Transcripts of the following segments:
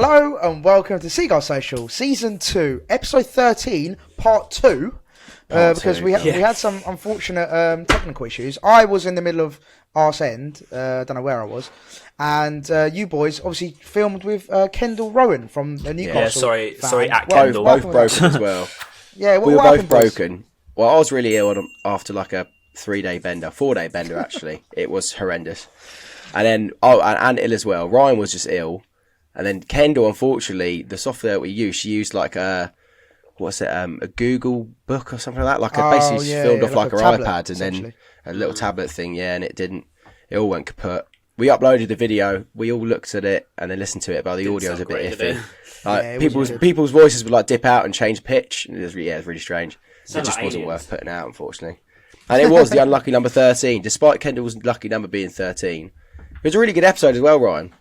Hello and welcome to Seagulls Social, Season 2, Episode 13, Part 2. Because we had some unfortunate technical issues. I was in the middle of arse end, don't know where I was, and you boys obviously filmed with Kendall Rowan from the Newcastle. Yeah, sorry, at Kendall. Both broken as well. Yeah, we were both broken. Well, I was really ill after like a 4-day bender actually. It was horrendous. And then, and ill as well. Ryan was just ill. And then Kendall, unfortunately, the software that we used, she used like a Google book or something like that. Basically filmed off like her iPad and then a little tablet thing, and it all went kaput. We uploaded the video, we all looked at it and then listened to it, but the audio was a bit iffy. People's voices would like dip out and change pitch. It was really strange. It just wasn't worth putting out, unfortunately. And it was the unlucky number 13, despite Kendall's lucky number being 13. It was a really good episode as well, Ryan.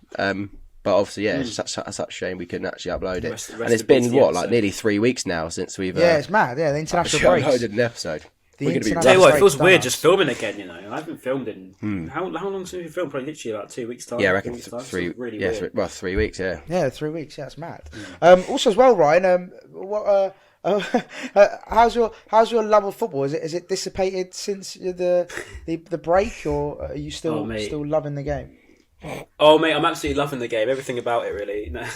But obviously, it's such a shame we couldn't actually upload it. And it's been, nearly 3 weeks now since we've... Yeah, it's mad. Yeah, the international break. uploaded an episode. Tell you what, it feels weird just filming again, I haven't filmed in... How long since we filmed? Probably literally about 2 weeks' time. Yeah, I reckon 3 really weird. 3 weeks, yeah. Yeah, 3 weeks, yeah, it's mad. Also as well, Ryan, how's your love of football? Is it dissipated since the break, or are you still loving the game? Oh mate, I'm absolutely loving the game. Everything about it, really. No,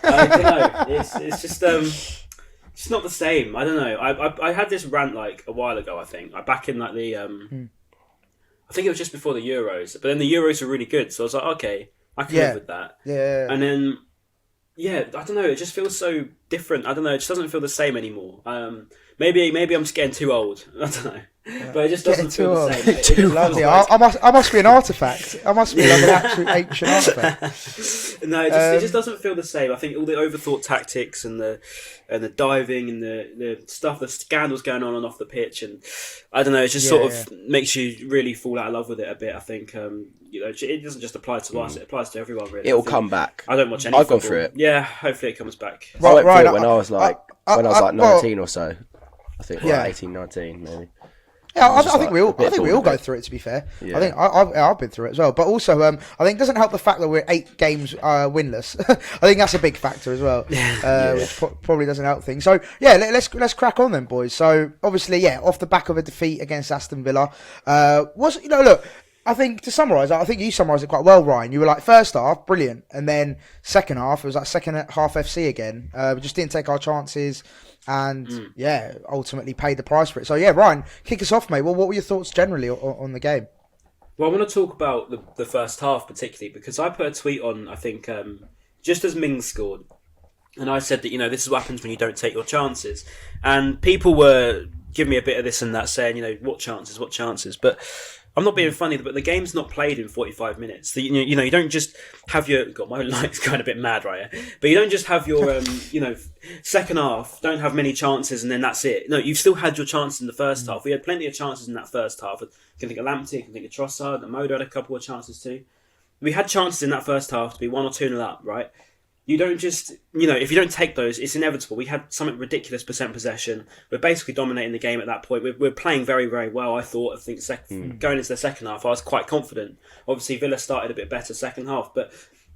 I don't know. It's just it's not the same. I don't know. I had this rant like a while ago. I think back in like the I think it was just before the Euros. But then the Euros were really good, so I was like, okay, I can live with that. Yeah. And then I don't know. It just feels so different. I don't know. It just doesn't feel the same anymore. Maybe I'm just getting too old. I don't know. But it just doesn't feel the same. Too lovely. I must be an artifact. I must be like an absolute ancient artifact. No, it just doesn't feel the same. I think all the overthought tactics and the diving and the stuff, the scandals going on and off the pitch, and I don't know. It just sort of makes you really fall out of love with it a bit. I think it doesn't just apply to us; it applies to everyone. Really, it'll come back. I don't watch any. I've gone through it. Yeah, hopefully it comes back. I went through it when I was like 19 or so. I think 18, 19 maybe. Yeah, I think we all go through it. To be fair, I think I've been through it as well. But also, I think it doesn't help the fact that we're 8 games winless. I think that's a big factor as well, which probably doesn't help things. So let's crack on then, boys. So obviously, off the back of a defeat against Aston Villa, look. I think to summarise, I think you summarised it quite well, Ryan. You were like, first half, brilliant. And then second half, it was like second half FC again. We just didn't take our chances and, ultimately paid the price for it. So, Ryan, kick us off, mate. Well, what were your thoughts generally on the game? Well, I want to talk about the first half particularly because I put a tweet on, I think, just as Mings scored. And I said that, this is what happens when you don't take your chances. And people were giving me a bit of this and that, saying, what chances? But I'm not being funny, but the game's not played in 45 minutes. You don't just have your... God, my light's going a bit mad right here. But you don't just have your, second half, don't have many chances and then that's it. No, you've still had your chances in the first half. We had plenty of chances in that first half. I can think of Lamptey, I can think of Trossard, and Modo had a couple of chances too. We had chances in that first half to be 1 or 2-0 up, right? You don't just, if you don't take those, it's inevitable. We had something ridiculous percent possession. We're basically dominating the game at that point. We're playing very, very well, I thought. Going into the second half, I was quite confident. Obviously, Villa started a bit better second half. But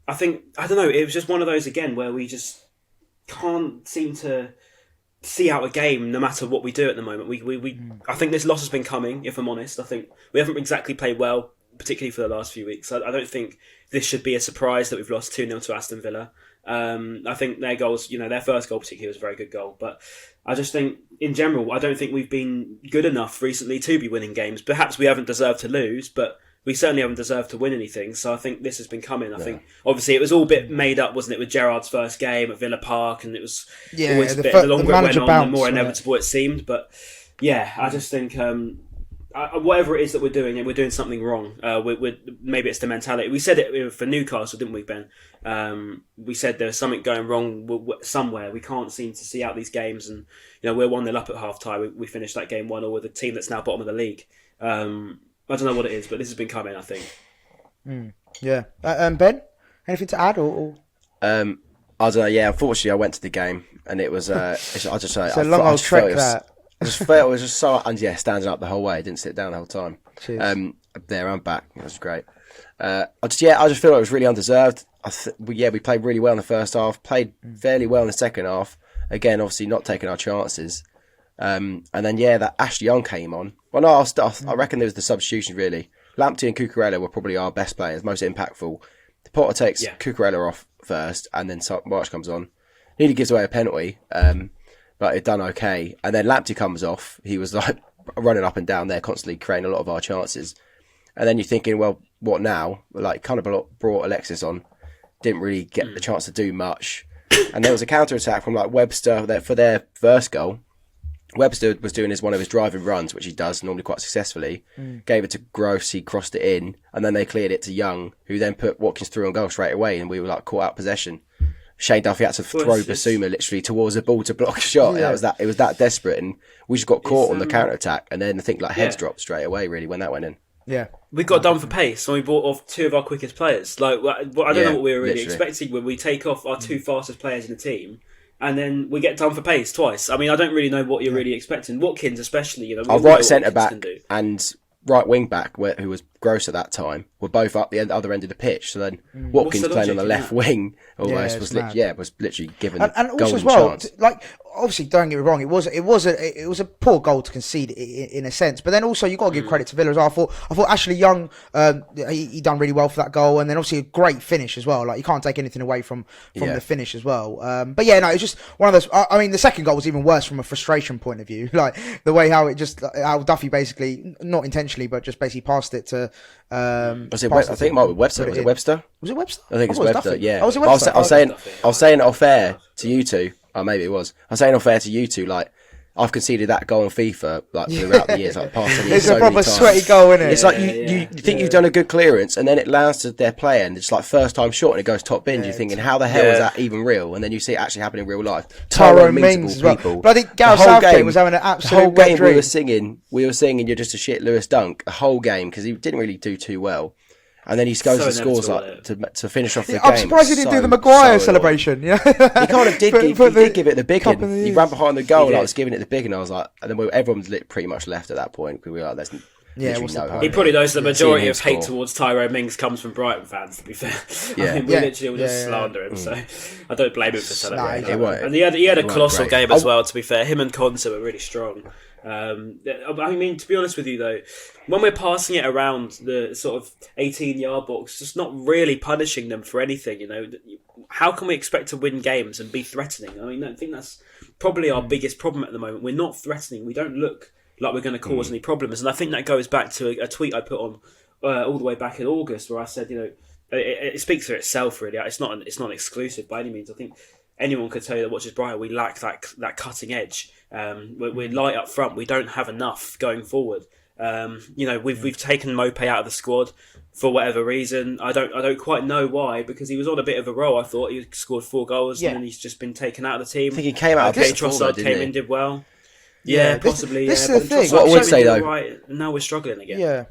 I don't know, it was just one of those again where we just can't seem to see out a game no matter what we do at the moment. I think this loss has been coming, if I'm honest. I think we haven't exactly played well, particularly for the last few weeks. I don't think this should be a surprise that we've lost 2-0 to Aston Villa. I think their goals, their first goal particularly was a very good goal. But I just think, in general, I don't think we've been good enough recently to be winning games. Perhaps we haven't deserved to lose, but we certainly haven't deserved to win anything. So I think this has been coming. I think, obviously, it was all a bit made up, wasn't it, with Gerrard's first game at Villa Park, and it was always a bit, the longer it went on, the more inevitable it seemed. But I just think... whatever it is that we're doing something wrong. Maybe it's the mentality. We said it for Newcastle, didn't we, Ben? We said there's something going wrong somewhere. We can't seem to see out these games, and we're 1-0 up at half time. We finished that game 1-0 with a team that's now bottom of the league. I don't know what it is, but this has been coming, I think. Ben, anything to add or? I don't know. Yeah, unfortunately, I went to the game, and it was. It's a long old trek that. I just felt it was just so, and standing up the whole way. I didn't sit down the whole time. Cheers. There, I'm back. It was great. I just feel like it was really undeserved. We played really well in the first half, played fairly well in the second half. Again, obviously not taking our chances. And then that Ashley Young came on. Well, no, I reckon there was the substitutions really. Lamptey and Cucurella were probably our best players, most impactful. Potter takes Cucurella off first, and then March comes on. Nearly gives away a penalty, but it done okay. And then Lamptey comes off. He was like running up and down there, constantly creating a lot of our chances. And then you're thinking, well, what now? Like, kind of brought Alexis on. Didn't really get the chance to do much. And there was a counter-attack from like Webster for their first goal. Webster was doing one of his driving runs, which he does normally quite successfully. Gave it to Gross, he crossed it in, and then they cleared it to Young, who then put Watkins through on goal straight away, and we were like caught out possession. Shane Duffy had to throw Basuma literally towards the ball to block a shot. Yeah. It was that desperate, and we just got caught on the counter-attack, and then I think heads dropped straight away really when that went in. Yeah, we got done for pace, and we bought off two of our quickest players. Like, I don't know what we were really expecting when we take off our two fastest players in the team. And then we get done for pace twice. I mean, I don't really know what you're really expecting. Watkins, especially, our right centre back and right wing back, who was Gross at that time, were both up the other end of the pitch. So then Watkins playing on the left wing almost was literally given and also as well, chance. Like obviously, don't get me wrong, it was a poor goal to concede in a sense. But then also you got to give credit to Villa as well. I thought Ashley Young, he done really well for that goal, and then obviously a great finish as well. Like you can't take anything away from the finish as well. But it's just one of those. I mean, the second goal was even worse from a frustration point of view. Like the way how Duffy basically, not intentionally, but just basically passed it to. I think it might be Webster. Was it Webster? Was it Webster? I think it's Webster. Duffy. Yeah. Oh, was it Webster? I was saying it off air to you two. Oh, maybe it was. I was saying off air to you two. Like I've conceded that goal on FIFA like throughout the years. Like past it's so a proper sweaty goal, isn't it? It's like you think you've done a good clearance, and then it lands to their player, and it's like first time shot, and it goes top bin. You're thinking, how the hell is that even real? And then you see it actually happen in real life. Tyrone Mings as well. But I think Gareth Southgate was having an absolute the whole game dream. we were singing "You're Just a Shit Lewis Dunk" the whole game because he didn't really do too well. And then he goes and scores to finish off the game. I'm surprised he didn't do the Maguire celebration. Yeah, he kind of did. He did give it the big one. He ran behind the goal. I was giving it the big, and I was like, and then everyone was pretty much left at that point because we were like, he probably knows the majority of hate towards Tyrone Mings comes from Brighton fans. To be fair, I mean, we literally will just slander him. So I don't blame him for celebrating. And he had a colossal game as well. To be fair, him and Konsa were really strong. I mean, to be honest with you though, when we're passing it around the sort of 18-yard box, just not really punishing them for anything, how can we expect to win games and be threatening? I mean, I think that's probably our biggest problem at the moment. We're not threatening. We don't look like we're going to cause any problems, and I think that goes back to a tweet I put on all the way back in August where I said, it speaks for itself really. It's not exclusive by any means. I think anyone could tell you that watches Brighton, we lack that cutting edge. We're light up front. We don't have enough going forward. We've taken Mope out of the squad for whatever reason. I don't quite know why, because he was on a bit of a roll. I thought he scored 4 goals and then he's just been taken out of the team. I think he came out. Trossard came in, did well. Yeah, possibly. This is the thing. What I would say though, right, now we're struggling again. Yeah.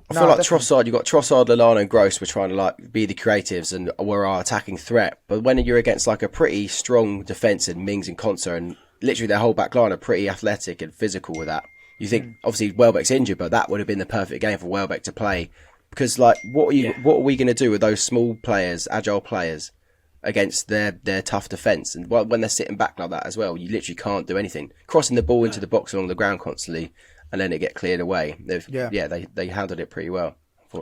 I feel like Trossard, you've got Trossard, Lallana and Gross were trying to be the creatives and were our attacking threat. But when you're against a pretty strong defence in Mings and Konsa, and literally their whole back line are pretty athletic and physical with that, you think obviously Welbeck's injured, but that would have been the perfect game for Welbeck to play. Because what are we going to do with those small players, agile players, against their tough defence? And when they're sitting back like that as well, you literally can't do anything. Crossing the ball into the box along the ground constantly, and then it get cleared away. They handled it pretty well.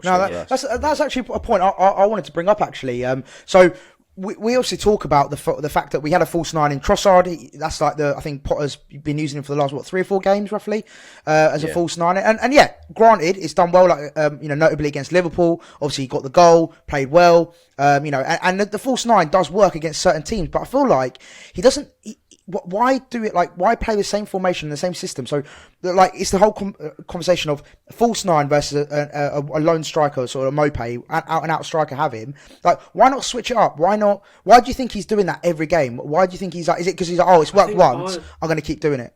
No, that's actually a point I wanted to bring up actually. So we obviously talk about the fact that we had a false 9 in Trossard. That's like I think Potter's been using him for the last 3 or 4 games roughly as a false 9. And yeah, granted, it's done well. Notably against Liverpool. Obviously, he got the goal, played well. And the false 9 does work against certain teams, but I feel like he doesn't. Why do it? Why play the same formation, the same system? So, it's the whole conversation of false 9 versus a lone striker, sort of a Mope, out and out striker. Have him. Why not switch it up? Why not? Why do you think he's doing that every game? Why do you think he's like? Is it because he's like, it's worked once, I'm going to keep doing it?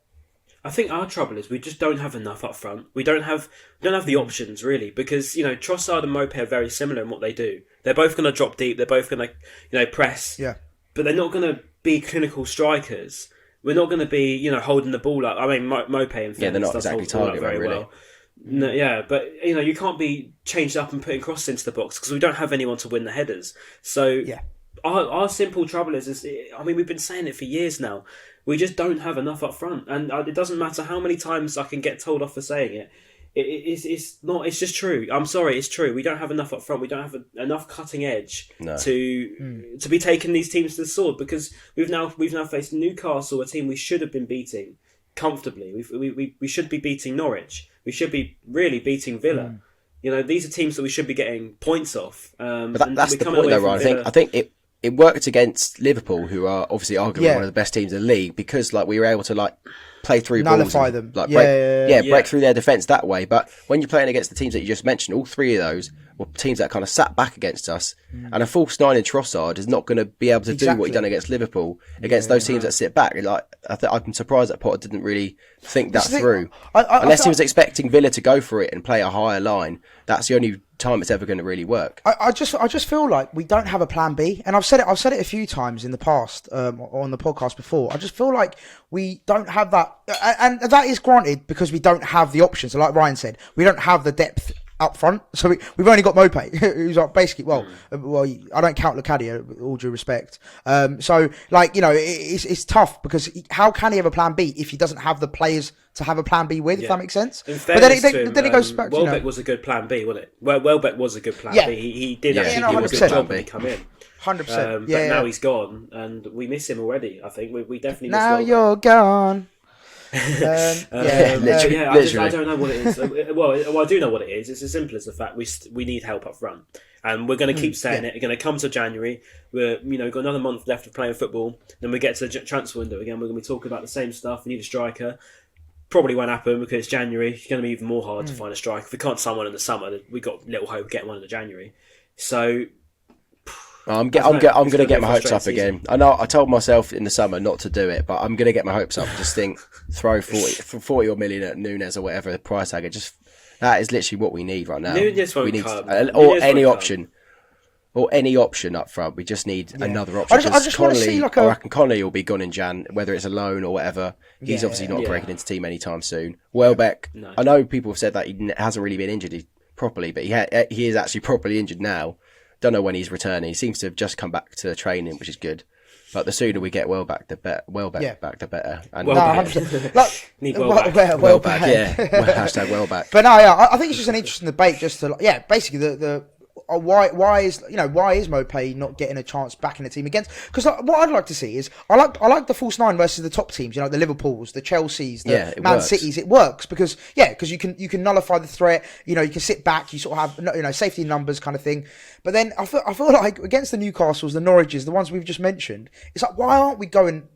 I think our trouble is we just don't have enough up front. We don't have the options really, because Trossard and Mope are very similar in what they do. They're both going to drop deep. They're both going to press. Yeah. But they're not going to be clinical strikers. We're not going to be holding the ball up. I mean, Mope in fairness they're not does exactly hold the ball up target very really. well. No, yeah, but you can't be changed up and putting crosses into the box because we don't have anyone to win the headers. So Yeah. our simple trouble is, we've been saying it for years now. We just don't have enough up front, and it doesn't matter how many times I can get told off for saying it. It's not. It's just true. I'm sorry, it's true. We don't have enough up front. We don't have enough cutting edge to be taking these teams to the sword, because we've now faced Newcastle, a team we should have been beating comfortably. We should be beating Norwich. We should be really beating Villa. These are teams that we should be getting points off. But that's the point, though, Ryan. I think it worked against Liverpool, who are obviously arguably one of the best teams in the league, because we were able to play through nullify balls and, them, break through their defence that way. But when you're playing against the teams that you just mentioned, all three of those were teams that kind of sat back against us, and a false nine in Trossard is not going to be able to do what he done against Liverpool against those teams that sit back. I'm surprised that Potter didn't really think that through. Unless he was expecting Villa to go for it and play a higher line, that's the only time it's ever going to really work. I just feel like we don't have a plan B, and I've said it a few times in the past, on the podcast before. I just feel like we don't have that, and that is granted because we don't have the options. So like Ryan said, we don't have the depth up front, so we've only got Mope, who's basically I don't count Locadia, with all due respect. So it's tough, because how can he have a plan B if he doesn't have the players to have a plan B with? If that makes sense. But then it goes back to Welbeck was a good plan B, wasn't it? Welbeck was a good plan B. He did actually do a good job when he come in. 100%. But now he's gone, and we miss him already. I think we definitely miss now Welbeck. You're gone. Literally. I don't know what it is. Well, I do know what it is. It's as simple as the fact we need help up front, and we're going to keep saying it. We're going to come to January. We're got another month left of playing football. Then we get to the transfer window again. We're going to be talking about the same stuff. We need a striker. Probably won't happen because it's January. It's going to be even more hard to find a striker. If we can't sign one in the summer, we got little hope of getting one in the January. So. I'm going to get my hopes up again. I know I told myself in the summer not to do it, but I'm going to get my hopes up. Just think, throw 40 or million at Nunes or whatever the price tag. That is literally what we need right now. Nunes won't come. Or any option. Or any option up front. We just need another option. I just want to see I reckon Connolly will be gone in Jan, whether it's a loan or whatever. He's obviously not breaking into team anytime soon. Welbeck, I know people have said that he hasn't really been injured properly, but he is actually properly injured now. Don't know when he's returning. He seems to have just come back to training, which is good. But the sooner we get Welbeck, the better. Back, the better. And Need Welbeck. Welbeck, yeah. Hashtag Welbeck. But no, I think it's just an interesting debate. Just to basically the why is Mope not getting a chance back in the team against? Because what I'd like to see is I like the false nine versus the top teams. The Liverpools, the Chelseas, the Man Cities. It works because you can nullify the threat. You can sit back. You sort of have safety numbers kind of thing. But then I feel like against the Newcastles, the Norwiches, the ones we've just mentioned, it's like, why aren't we going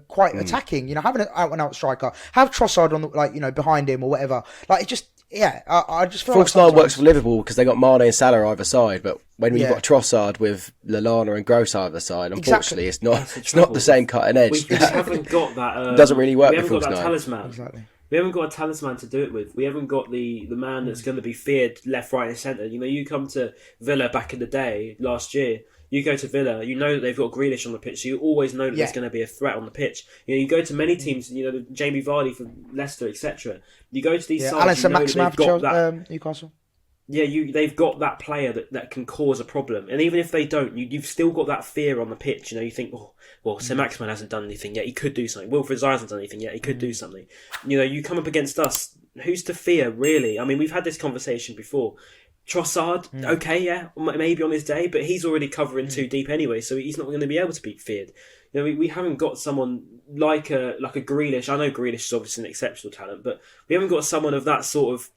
quite attacking? Having an out and out striker, have Trossard on the behind him or whatever. Like it just. Yeah, I just feel false nine works for Liverpool because they got Mane and Salah either side, but when you've got Trossard with Lallana and Gross either side, unfortunately, it's not the same cutting edge. We just haven't got that. Doesn't really work. We haven't with got that false talisman. Exactly. We haven't got a talisman to do it with. We haven't got the man that's going to be feared left, right, and centre. You come to Villa back in the day last year. You go to Villa, you know that they've got Grealish on the pitch, so you always know that there's going to be a threat on the pitch. You go to many teams, Jamie Vardy from Leicester, etc. You go to these sides, Maximin for Newcastle. Yeah, they've got that player that can cause a problem, and even if they don't, you've still got that fear on the pitch. You think, Sir Maximin hasn't done anything yet; he could do something. Wilfried Zaha hasn't done anything yet; he could do something. You come up against us. Who's to fear, really? I mean, we've had this conversation before. Trossard, maybe on his day, but he's already covering too deep anyway, so he's not going to be able to be feared. We haven't got someone like a Grealish. I know Grealish is obviously an exceptional talent, but we haven't got someone of that sort of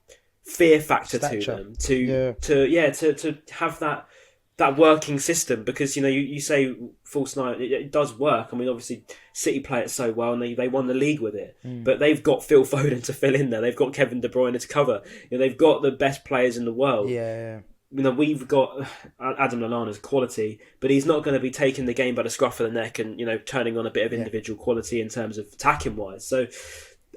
fear factor to them to have that working system, because you say false nine, it does work. I mean, obviously City play it so well, and they won the league with it. But they've got Phil Foden to fill in there. They've got Kevin De Bruyne to cover. They've got the best players in the world. We've got Adam Lallana's quality, but he's not going to be taking the game by the scruff of the neck and turning on a bit of individual quality in terms of attacking wise. So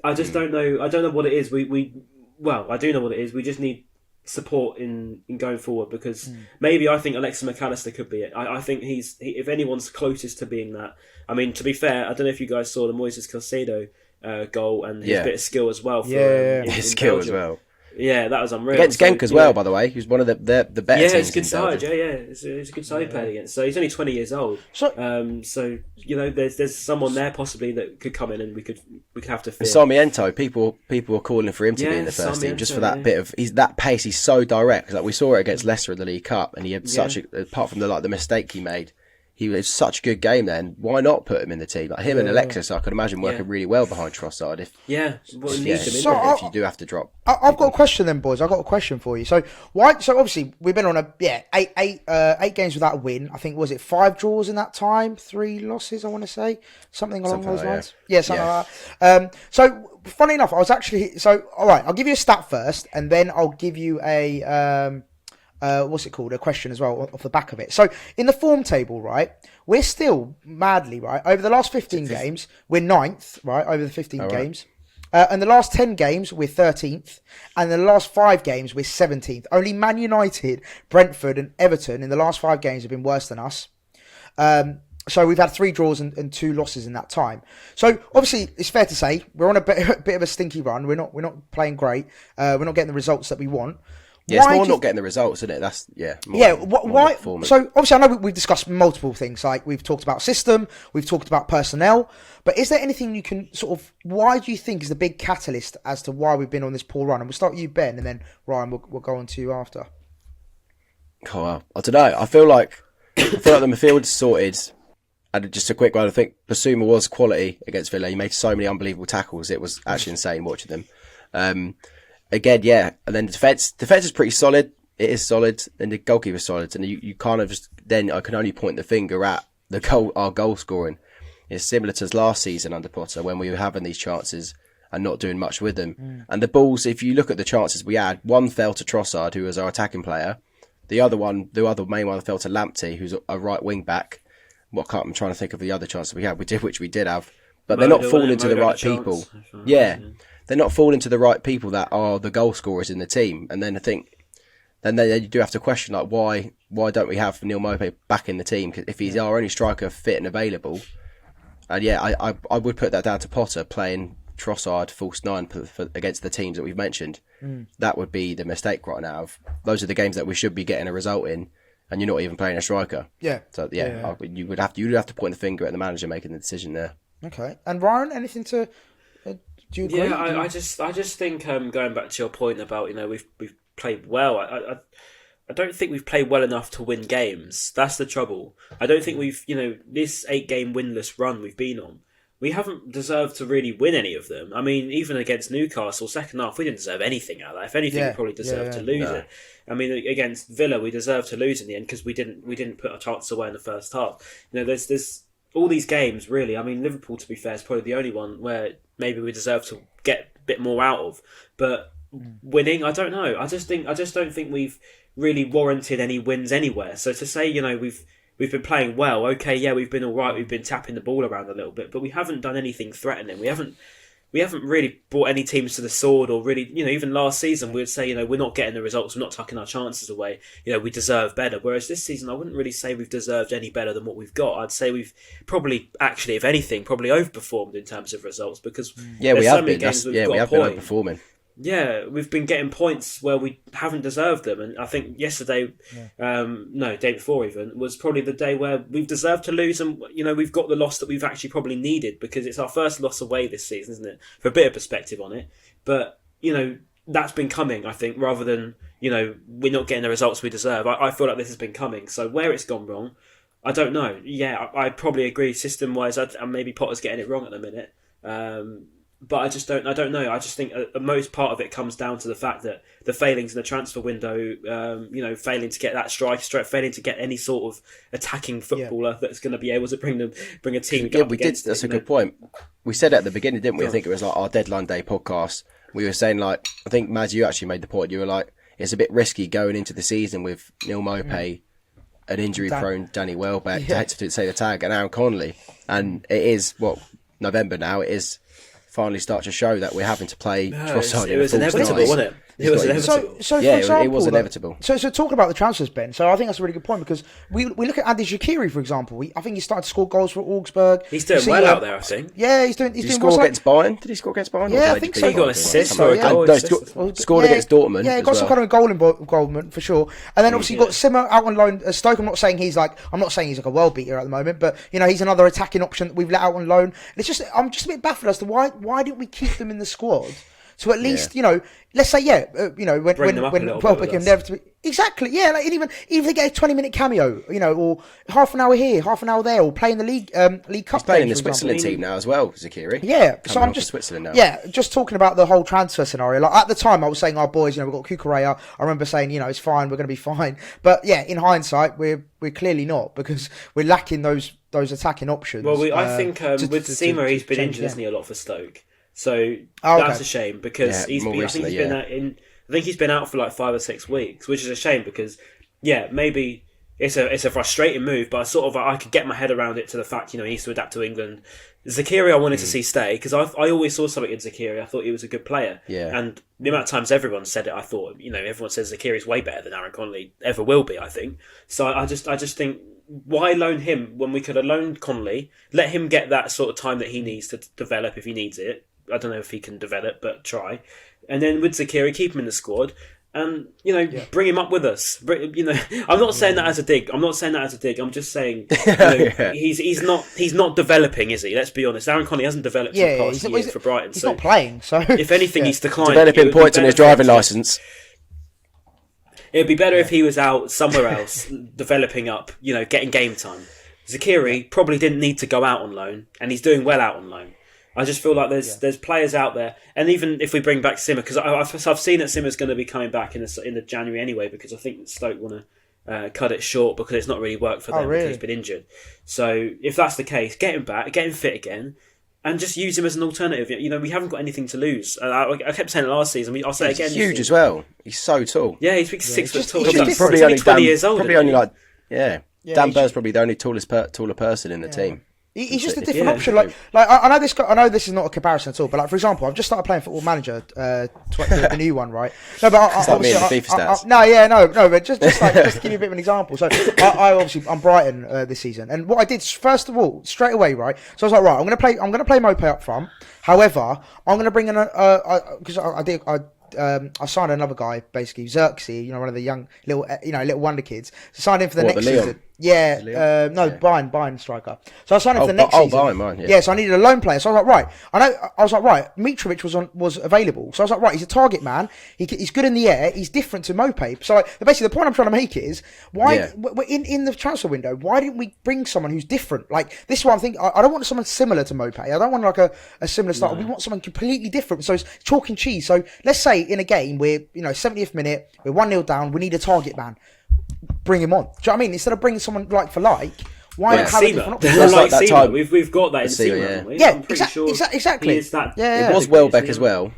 I just don't know. I don't know what it is. I do know what it is. We just need support in going forward, because maybe I think Alexis McAllister could be it. I think if anyone's closest to being that. I mean, to be fair, I don't know if you guys saw the Moises Caicedo goal and his bit of skill as well. His skill Belgium. as well. Yeah, that was unreal. Against Genk as well, by the way. He was one of the better teams. Yeah, it's a good side. Yeah, it's a good side he played against. So he's only 20 years old. So there's someone there possibly that could come in and we could have to fear. Sarmiento, people were calling for him to be in the first team just for that bit of that pace. He's so direct. Like we saw it against Leicester in the League Cup, and he had apart from the mistake he made. He was such a good game then. Why not put him in the team? Like him and Alexis, I could imagine working really well behind Trossard. If you do have to drop. I've got a question then, boys. I've got a question for you. So obviously we've been on eight games without a win. I think was it 5 draws in that time, 3 losses. I want to say something along those lines. Yeah, something like that. So funny enough, I was actually all right. I'll give you a stat first, and then I'll give you a a question as well off the back of it. So in the form table, right, we're still madly, right, over the last 15 games, we're 9th, right, over the 15 games. And the last 10 games, we're 13th. And the last 5 games, we're 17th. Only Man United, Brentford and Everton in the last 5 games have been worse than us. So we've had 3 draws and 2 losses in that time. So obviously, it's fair to say we're on a bit of a stinky run. We're not playing great. We're not getting the results that we want. Yeah, it's more not getting the results, isn't it? That's why? So obviously, I know we've discussed multiple things. Like we've talked about system, we've talked about personnel. But is there anything you can why do you think is the big catalyst as to why we've been on this poor run? And we'll start with you, Ben, and then Ryan, we'll go on to you after. Oh, well, I don't know. I feel like the midfield's sorted. And just a quick one, I think Basuma was quality against Villa. He made so many unbelievable tackles. It was actually insane watching them. Again, yeah, and then the defence is pretty solid. It is solid, and the goalkeeper's solid. And you kind of then I can only point the finger at our goal scoring. It's similar to last season under Potter when we were having these chances and not doing much with them. And the balls, if you look at the chances we had, one fell to Trossard, who was our attacking player. The other main one fell to Lamptey, who's a right wing back. I'm trying to think of the other chances we had. Which we did have, but they're not falling to the right people. Yeah. They're not falling to the right people that are the goal scorers in the team. And then I think, then you do have to question, like, why don't we have Neil Maupay back in the team? Because if he's our only striker fit and available, and I would put that down to Potter playing Trossard false 9 against the teams that we've mentioned. That would be the mistake right now. Those are the games that we should be getting a result in, and you're not even playing a striker. Yeah. So you would have to point the finger at the manager making the decision there. Okay. And Ryan, anything to? Do you agree? Yeah, I just think going back to your point about we've played well. I don't think we've played well enough to win games. That's the trouble. I don't think we've this 8-game winless run we've been on. We haven't deserved to really win any of them. I mean, even against Newcastle, second half, we didn't deserve anything out of that. If anything, we probably deserved to lose it. I mean, against Villa, we deserved to lose in the end because we didn't put our chances away in the first half. There's all these games really. I mean, Liverpool, to be fair, is probably the only one where maybe we deserve to get a bit more out of. But winning, I don't know. I just don't think we've really warranted any wins anywhere. So to say, we've been playing well, okay, yeah, we've been all right, we've been tapping the ball around a little bit, but we haven't done anything threatening. We haven't really brought any teams to the sword, or really, even last season we would say, we're not getting the results, we're not tucking our chances away, we deserve better. Whereas this season, I wouldn't really say we've deserved any better than what we've got. I'd say we've probably, actually, if anything, probably overperformed in terms of results, because we have been overperforming. Yeah, we've been getting points where we haven't deserved them, and I think yesterday, day before even, was probably the day where we've deserved to lose, and we've got the loss that we've actually probably needed, because it's our first loss away this season, isn't it? For a bit of perspective on it, but that's been coming, I think, rather than we're not getting the results we deserve. I feel like this has been coming. So where it's gone wrong, I don't know. Yeah, I probably agree system wise, and maybe Potter's getting it wrong at the minute. But I don't know. I just think the most part of it comes down to the fact that the failings in the transfer window, failing to get that striker, failing to get any sort of attacking footballer that's going to be able to bring a team. Yeah, we did. That's a good point. We said at the beginning, didn't we? I think it was like our deadline day podcast. We were saying, like, I think Maz, you actually made the point. You were like, it's a bit risky going into the season with Neil Maupay, an injury-prone Danny Welbeck, to say the tag, and Aaron Connolly, and it is November now. It is finally start to show that we're having to play Trossard. It was inevitable, wasn't it? It was inevitable. So Yeah, for example, it was inevitable. So talking about the transfers, Ben. So I think that's a really good point because we look at Andy Shaqiri, for example. I think he started to score goals for Augsburg. He's doing well out there, I think. Yeah, he's doing. Did he score against Bayern? Did he score against Bayern? Yeah, I think so. He got assists or or a goal. Scored against Dortmund. Yeah, he got some kind of goal involvement for sure. And then obviously you got Simmer out on loan. Stoke. I'm not saying he's like a world beater at the moment, but he's another attacking option that we've let out on loan. And it's just I'm just a bit baffled as to why didn't we keep them in the squad? So at least let's say when exactly like even if they get a 20-minute cameo, or half an hour here, half an hour there, or play in the league cup. He's playing in the Switzerland team now as well, Zakiri. Yeah, so I'm just Switzerland now. Yeah, just talking about the whole transfer scenario. Like at the time, I was saying, "Our boys, we've got Kukurea." I remember saying, it's fine, we're going to be fine. But yeah, in hindsight, we're clearly not because we're lacking those attacking options. Well, I think with Seamer, he's been injured, hasn't he, a lot for Stoke. So that's a shame because he's been out for like 5 or 6 weeks, which is a shame because maybe it's a frustrating move, but I could get my head around it to the fact he needs to adapt to England. Zakiri I wanted to see stay because I always saw something in Zakiri. I thought he was a good player, and the amount of times everyone said it, I thought everyone says Zakiri is way better than Aaron Connolly ever will be. I think so. I just think, why loan him when we could have loaned Connolly, let him get that sort of time that he needs to develop if he needs it. I don't know if he can develop, but try. And then with Zakiri, keep him in the squad and, bring him up with us. I'm not saying that as a dig. I'm just saying he's not developing, is he? Let's be honest. Aaron Connolly hasn't developed in the past year for Brighton. He's not playing, so... If anything, he's declined. Developing points on his driving licence. It'd be better if he was out somewhere else, developing up, getting game time. Zakiri probably didn't need to go out on loan, and he's doing well out on loan. I just feel like there's players out there, and even if we bring back Simmer, because I've seen that Simmer's going to be coming back in the January anyway, because I think Stoke want to cut it short because it's not really worked for them because he's been injured. So if that's the case, get him back, get him fit again, and just use him as an alternative. We haven't got anything to lose. I kept saying it last season. I'll say it again. He's huge as well. He's so tall. Yeah, he's 6 foot tall. He's probably only 20 years old. Probably only Dan Burr's probably the only taller person in the team. He's just a different option. Like I know this is not a comparison at all, but like for example, I've just started playing Football Manager, the new one, right? No, but but just to give you a bit of an example. So I'm Brighton this season, and what I did first of all, straight away, right? So I was like, right, I'm gonna play Mope up front. However, I'm gonna bring in because I signed another guy, basically Xerxes, one of the young little wonder kids. So signed him for the next season. Yeah, Bayern striker. So I signed him for the next season. Bayern, yeah. So I needed a loan player. So I was like, right. Mitrovic was available. So I was like, right, he's a target man. He's good in the air. He's different to Mope. So basically, the point I'm trying to make is why in the transfer window, why didn't we bring someone who's different? Like this is what I'm thinking. I don't want someone similar to Mope. I don't want like a similar style. No. We want someone completely different. So it's chalk and cheese. So let's say in a game we're 70th minute, we're 1-0 down. We need a target man. Bring him on. Do you know what I mean? Instead of bringing someone like for like, why not have a different option? Like Seamer. We've got that in Seamer, haven't we? Yeah, I'm pretty sure exactly. It was Welbeck as well.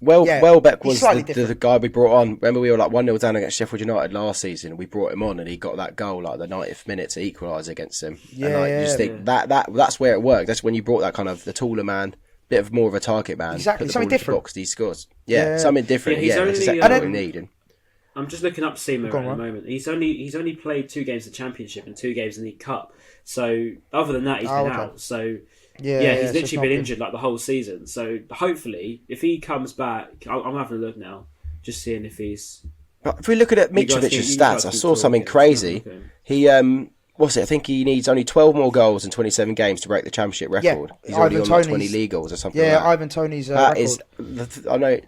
Welbeck was the guy we brought on. Remember, we were like 1-0 down against Sheffield United last season. We brought him on, and he got that goal like the 90th minute to equalise against them. You just think that's where it worked. That's when you brought that kind of the taller man, bit of more of a target man. Exactly, something different. Box, he scores. Something different. That's exactly what we need. I'm just looking up Seamer at the moment. He's only played 2 games of the Championship and 2 games in the League Cup. So other than that, he's been out. So he's literally been injured like the whole season. So hopefully, if he comes back, I'm having a look now, just seeing if he's. But if we look at Mitrovic's stats, I saw something crazy. He what's it? I think he needs only 12 more goals in 27 games to break the Championship record. He's already on like 20 league goals or something. Yeah, like that. Ivan Toney's record. I know.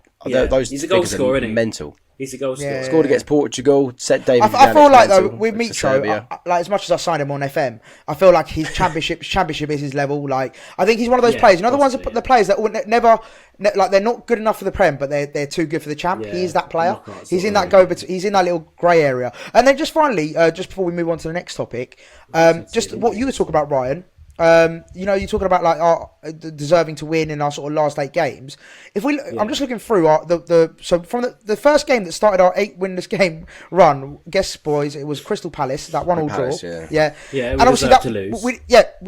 Those he's a goal scorer, isn't he? Mental. He's a goal scorer. Scored against Portugal, set David. I feel like though with Mitro, like as much as I signed him on FM, I feel like his championship is his level. Like I think he's one of those players. The players that never like they're not good enough for the Prem, but they're too good for the Champ. He is that player. He's in that he's in that little grey area. And then just finally, just before we move on to the next topic, just what you were talking about, Ryan. You're talking about like deserving to win in our sort of last 8 games. I'm just looking through so from the first game that started our 8 winless game run. Guess boys, it was Crystal Palace, that 1-1 draw. Yeah. And obviously to lose. We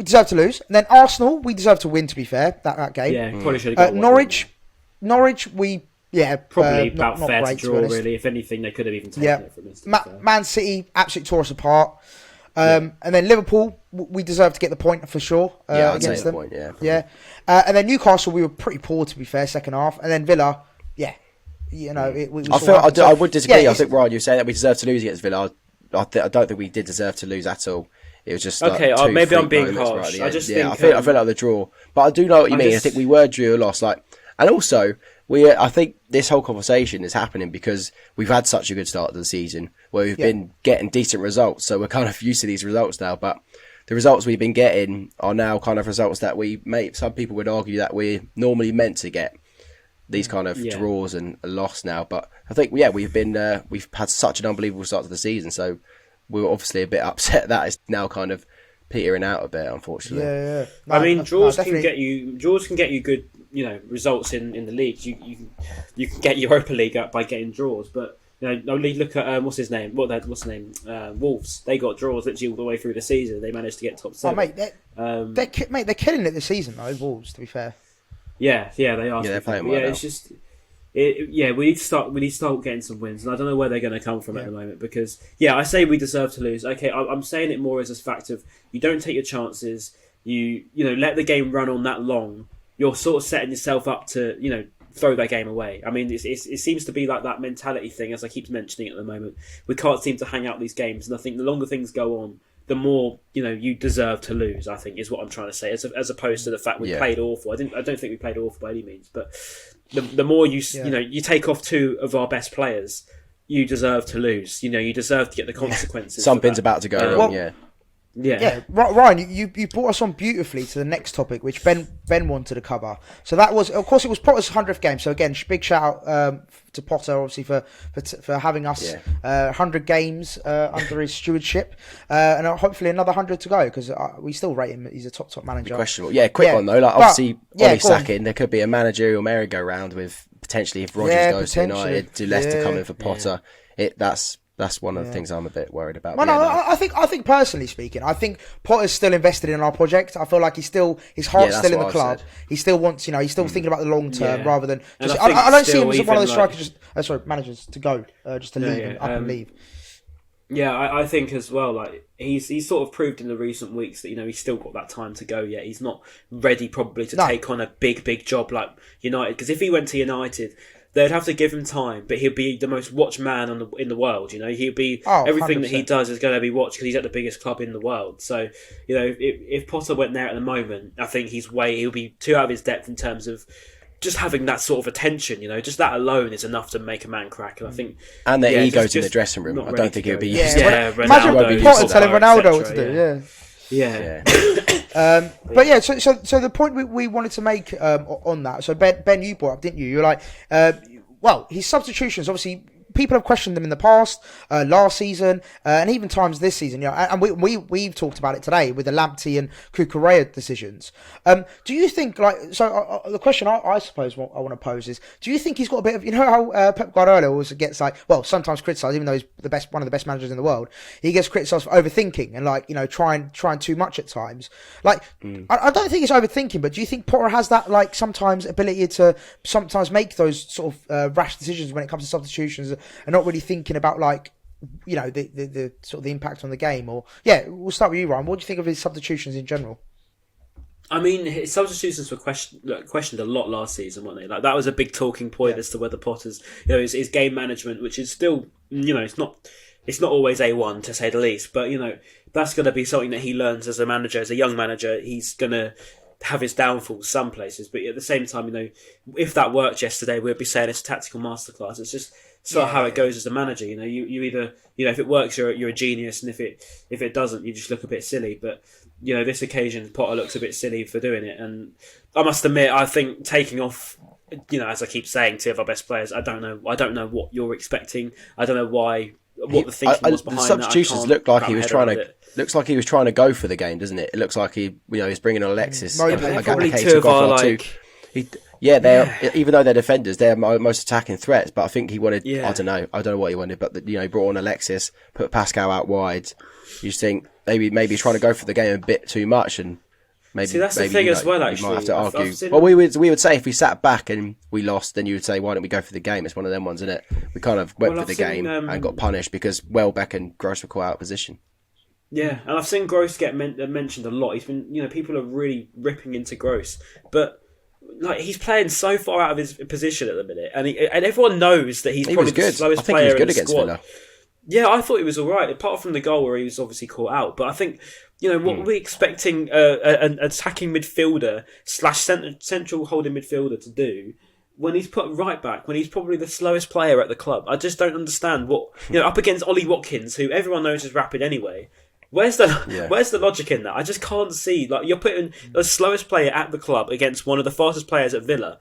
deserved to lose. And then Arsenal, we deserved to win. To be fair, that game. Yeah, probably should have got Norwich, we probably not fair great, to draw. Really, if anything, they could have even taken it from us. Man City absolutely tore us apart. And then Liverpool, we deserved to get the point for sure against them. Point, and then Newcastle, we were pretty poor to be fair, second half. And then Villa, I would disagree. I think Ryan, you say that we deserved to lose against Villa. I don't think we did deserve to lose at all. It was just okay. Maybe I'm being harsh. I just think I feel like the draw, but I do know what you mean. I think we were due a loss, and also I think this whole conversation is happening because we've had such a good start to the season where we've been getting decent results, so we're kind of used to these results now. But the results we've been getting are now kind of results that some people would argue that we're normally meant to get. These kind of draws and a loss now, but I think we've had such an unbelievable start to the season, so we're obviously a bit upset that it's now kind of petering out a bit, unfortunately. No, I mean, draws can get you good, results in the league. You can get Europa League up by getting draws, but only look at what's the name? Wolves. They got draws literally all the way through the season. They managed to get top 7. They're killing it this season though. Wolves, to be fair. Yeah, they are. Yeah, they're playing well. It's just, we need to start getting some wins, and I don't know where they're going to come from at the moment because, I say we deserve to lose. Okay, I'm saying it more as a fact of you don't take your chances. You let the game run on that long. You're sort of setting yourself up to throw that game away. I mean, it seems to be like that mentality thing, as I keep mentioning at the moment. We can't seem to hang out these games, and I think the longer things go on, the more you deserve to lose. I think is what I'm trying to say, as opposed to the fact we played awful. I don't think we played awful by any means, but the more you take off 2 of our best players, you deserve to lose. You deserve to get the consequences. Something's about to go wrong. Yeah, Ryan, you brought us on beautifully to the next topic, which Ben wanted to cover. So that was, of course, it was Potter's 100th game. So again, big shout out to Potter, obviously, for having us 100 games under his stewardship, and hopefully another 100 to go because we still rate him. He's a top manager. Questionable. Yeah, quick one though. Obviously, Ollie sacking, there could be a managerial merry-go-round with potentially if Rodgers goes to United, do Leicester come in for Potter. That's one of the things I'm a bit worried about. Well, I think personally speaking, I think Potter's still invested in our project. I feel like his heart's still in the club. He still wants, he's still thinking about the long term rather than just. I don't see him as one of the strikers, managers to go, just to leave up and leave. Yeah, I think as well. Like he's sort of proved in the recent weeks that he's still got that time to go yet. He's not ready probably to take on a big job like United. Because if he went to United, they'd have to give him time, but he'll be the most watched man in the world. He'll be everything 100%. That he does is going to be watched because he's at the biggest club in the world. So if Potter went there at the moment, I think he'll be too out of his depth in terms of just having that sort of attention. Just that alone is enough to make a man crack. And I think their egos in the dressing room. I don't think he'll be. Imagine Potter telling Ronaldo what to do. Yeah. But so the point we wanted to make on that. So Ben, you brought up, didn't you? You're like, his substitutions. Obviously, people have questioned them in the past, last season, and even times this season. And we've talked about it today with the Lamptey and Cucurella decisions. Do you think the question I suppose what I want to pose is, do you think he's got a bit of how Pep Guardiola always gets sometimes criticised, even though he's one of the best managers in the world, he gets criticised for overthinking and trying too much at times. I don't think it's overthinking, but do you think Potter has that sometimes ability to sometimes make those sort of rash decisions when it comes to substitutions? And not really thinking about the sort of the impact on the game, or we'll start with you, Ryan. What do you think of his substitutions in general? I mean, his substitutions were questioned a lot last season, weren't they? That was a big talking point as to whether Potter's his game management, which is still it's not always A1 to say the least, but that's going to be something that he learns as a manager, as a young manager. He's going to have his downfalls some places, but at the same time, if that worked yesterday, we'd be saying it's a tactical masterclass. It's just sort of how it goes as a manager. You either if it works, you're a genius, and if it doesn't, you just look a bit silly. But this occasion, Potter looks a bit silly for doing it, and I must admit, I think taking off, as I keep saying, 2 of our best players, I don't know what you're expecting. I don't know what the thinking was behind the substitutions that. Looked like he was trying to go for the game, doesn't it? It looks like he's bringing on Alexis. Probably 2 of our even though they're defenders, they're most attacking threats. But I think he wanted. I don't know what he wanted, but he brought on Alexis, put Pascal out wide. You just think maybe he's trying to go for the game a bit too much, and Maybe, See, that's the thing as well, actually. You might have to argue. Seen... Well, we would say if we sat back and we lost, then you would say, why don't we go for the game? It's one of them ones, isn't it? We kind of went for the game and got punished because Welbeck and Gross were caught out of position. Yeah, and I've seen Gross get mentioned a lot. He's been, people are really ripping into Gross, but like he's playing so far out of his position at the minute, and everyone knows that he's probably the slowest player in the squad. Villa. Yeah, I thought he was all right, apart from the goal where he was obviously caught out. But I think, what we're expecting an attacking midfielder / central holding midfielder to do when he's put right back, when he's probably the slowest player at the club. I just don't understand what, up against Ollie Watkins, who everyone knows is rapid anyway. Where's the logic in that? I just can't see. Like, you're putting the slowest player at the club against one of the fastest players at Villa.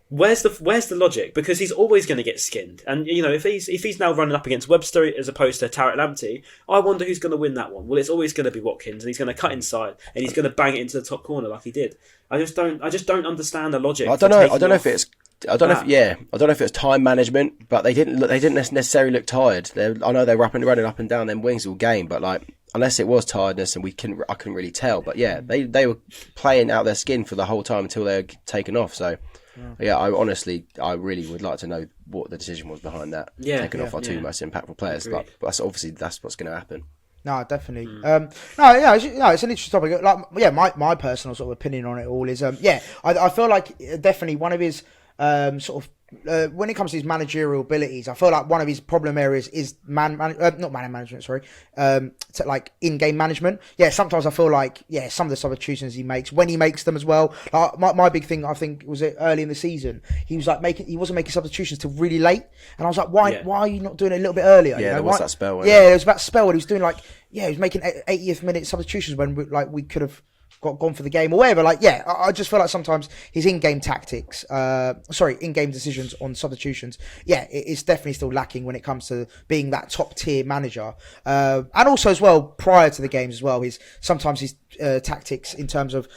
Where's the logic? Because he's always going to get skinned, and if he's now running up against Webster as opposed to Tarek Lamptey, I wonder who's going to win that one. Well, it's always going to be Watkins, and he's going to cut inside, and he's going to bang it into the top corner like he did. I just don't understand the logic. I don't know if it's time management, but they didn't necessarily look tired. I know they were running up and down them wings all game, but like unless it was tiredness, and I couldn't really tell. But yeah, they were playing out their skin for the whole time until they were taken off. So. Yeah, I really would like to know what the decision was behind that. Taking off our two most impactful players. But that's what's going to happen. No, definitely. It's an interesting topic. Like, my personal sort of opinion on it all is, I feel like definitely one of his when it comes to his managerial abilities, I feel like one of his problem areas is like in-game management. Yeah, sometimes I feel like some of the substitutions he makes when he makes them as well. My big thing, I think, was it early in the season. He was like he wasn't making substitutions till really late, and I was like, why are you not doing it a little bit earlier? Yeah, there was that spell. It was about spell when he was doing he was making 80th minute substitutions when we could have gone for the game or whatever. I just feel like sometimes his in-game tactics, in-game decisions on substitutions, it's definitely still lacking when it comes to being that top-tier manager. And also as well, prior to the games as well, his tactics in terms of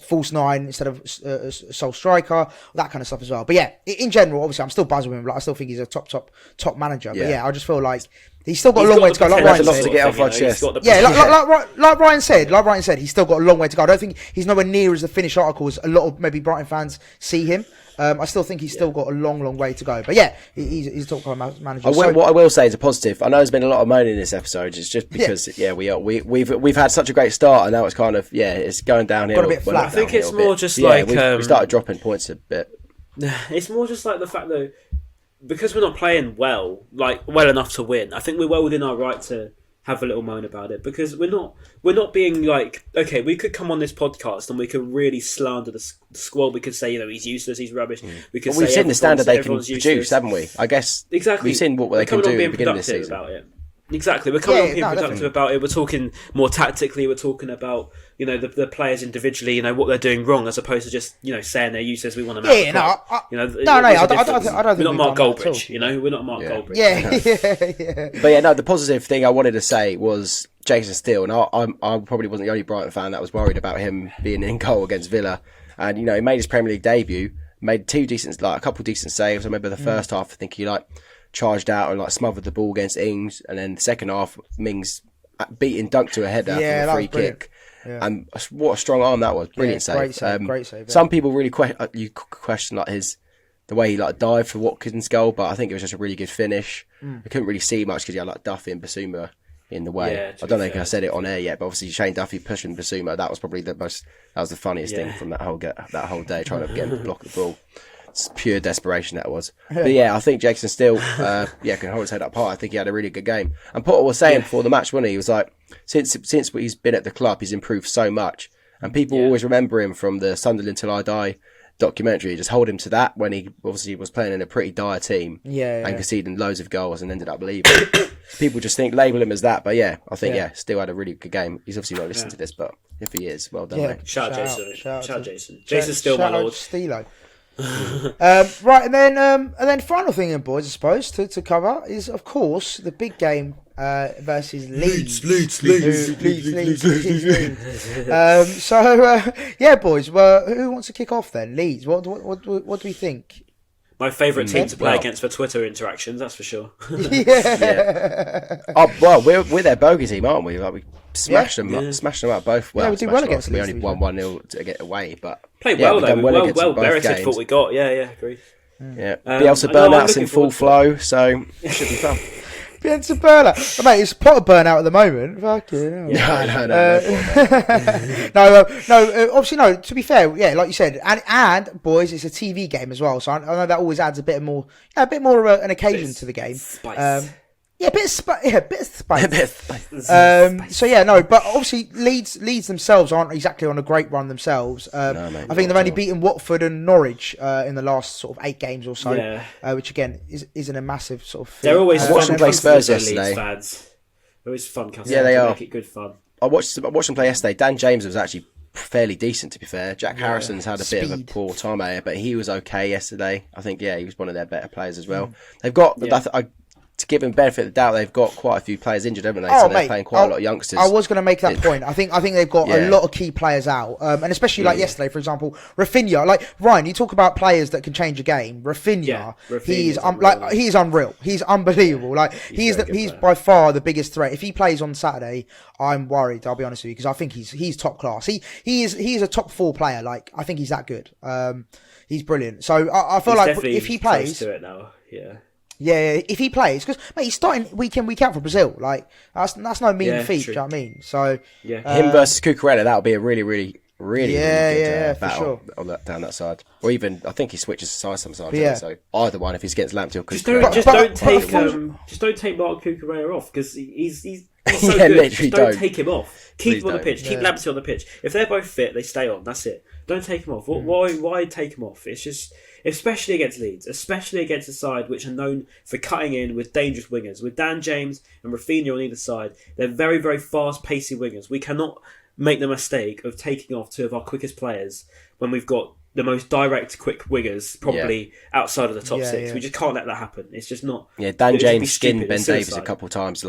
false nine instead of sole striker, that kind of stuff as well. But in general, obviously, I'm still buzzing with him. I still think he's a top manager. But I just feel like he's still got a long way to go. Like Ryan said, to get off our chest. Like Ryan said, he's still got a long way to go. I don't think he's nowhere near as the finished article as a lot of maybe Brighton fans see him. I still think he's still got a long way to go. But he's a top manager. What I will say is a positive. I know there's been a lot of moaning in this episode. It's just because we've had such a great start, and now it's kind of it's going downhill. Got a bit flat. I think it's more just we started dropping points a bit. It's more just like the fact that because we're not playing well enough to win. I think we're well within our right to have a little moan about it, because we're not being like, okay, we could come on this podcast and we could really slander the squad. We could say, he's useless, he's rubbish. We could we've seen the standard they can produce, haven't we? I guess exactly. We've seen what they can do at the beginning of this season. About it. Exactly, we're coming on being productive about it. We're talking more tactically. We're talking about the players individually. What they're doing wrong, as opposed to just saying they're useless. We want them out. I don't think we're not Mark Goldbridge. We're not Mark Goldbridge. Yeah. But the positive thing I wanted to say was Jason Steele, and I probably wasn't the only Brighton fan that was worried about him being in goal against Villa, and he made his Premier League debut, made a couple of decent saves. I remember the first half, I think he charged out and smothered the ball against Ings, and then the second half, Mings beating dunk to a header from a free kick. Yeah. And what a strong arm that was! Brilliant save. Great save. Some people really question the way he dived for Watkins' goal, but I think it was just a really good finish. I couldn't really see much because you had Duffy and Basuma in the way. I don't think I said it on air yet, but obviously Shane Duffy pushing Basuma, that was probably the funniest thing from that whole day, trying to get him to block the ball. It's pure desperation that was. But I think Jason Steele can hold his head up high. I think he had a really good game. And Potter was saying before the match, wasn't he? He was like, since he's been at the club, he's improved so much. And people always remember him from the Sunderland Till I Die documentary. Just hold him to that when he obviously was playing in a pretty dire team and conceding loads of goals and ended up leaving. People just label him as that. But I think Steele had a really good game. He's obviously not listening to this, but if he is, well done, mate. Shout out Jason. Jason's still my lord. Steelo. Right, and then final thing, then, boys, I suppose to cover is, of course, the big game versus Leeds. Leeds. Boys. Well, who wants to kick off then? Leeds. What do we think? my favourite team to play against for Twitter interactions. That's for sure. Oh well, we're their bogey team, aren't we? Like we smashed them out both. Well, we did well against them. We Leeds, only won 1-0 to get away, but played well though. Well merited for what we got. Yeah, agreed. Yeah, Bielsa burnout's in full flow, so it should be fun. Bielsa burnout, mate. It's Potter burnout at the moment. Fucking hell. No. Obviously, no. To be fair, like you said, and boys, it's a TV game as well, so I know that always adds a bit more of an occasion to the game. Spice. A bit of spice. But obviously Leeds themselves aren't exactly on a great run themselves. I think they've only beaten Watford and Norwich in the last sort of 8 games or so, which again isn't a massive sort of thing. They're always watching them play Spurs yesterday. Fans. Always fun. Yeah, they are. Make it good fun. I watched them play yesterday. Dan James was actually fairly decent, to be fair. Jack Harrison's had a bit of a poor time here, but he was okay yesterday. I think he was one of their better players as well. They've got to give them benefit of the doubt, they've got quite a few players injured, haven't they? So they're playing quite a lot of youngsters. I was going to make that point. I think they've got a lot of key players out, and especially like yesterday, for example, Rafinha. Like Ryan, you talk about players that can change a game. Rafinha, he's unreal. He's unbelievable. Like he's by far the biggest threat. If he plays on Saturday, I'm worried. I'll be honest with you, because I think he's top class. He is a top 4 player. Like I think he's that good. He's brilliant. So I feel like if he plays, to it now. Yeah, if he plays, because he's starting week in, week out for Brazil. Like that's no mean feat. Do you know what I mean? So him versus Cucurella, that would be a really good battle for sure. down that side. Or even I think he switches sides sometimes. So either one, if he's against Lamptey or Cucurella. Just don't take Mark Cucurella off, because he's so good. Just don't take him off. Keep him on the pitch. Keep Lamptey on the pitch. If they're both fit, they stay on. That's it. Don't take him off. Why take him off? It's just, especially against Leeds, especially against a side which are known for cutting in with dangerous wingers. With Dan James and Rafinha on either side, they're very, very fast, pacey wingers. We cannot make the mistake of taking off 2 of our quickest players when we've got the most direct, quick wingers probably outside of the top 6. We just can't let that happen. It's just not. Yeah, Dan James skinned Ben Davies a couple of times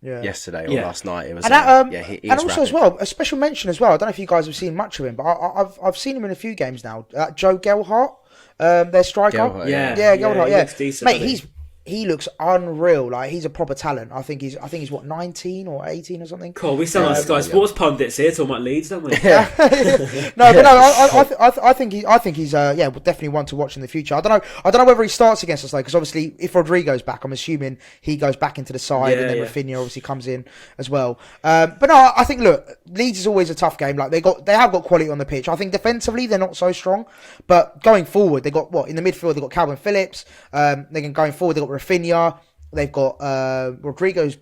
yesterday or last night. It was, and also as well, a special mention as well. I don't know if you guys have seen much of him, but I've seen him in a few games now. Joe Gerrard, their striker. Gerrard, Gerrard, he looks decent, mate. He looks unreal. Like he's a proper talent. I think he's what, 19 or 18 or something. Cool. We sound like Sky Sports pundits here talking about Leeds, don't we? I think he's definitely one to watch in the future. I don't know whether he starts against us though, because obviously if Rodrigo's back, I'm assuming he goes back into the side, and then Rafinha obviously comes in as well. But no, I think look, Leeds is always a tough game. Like they have got quality on the pitch. I think defensively they're not so strong, but going forward they got in the midfield they got Calvin Phillips. Going forward they got Rafinha, they've got Rodrigo's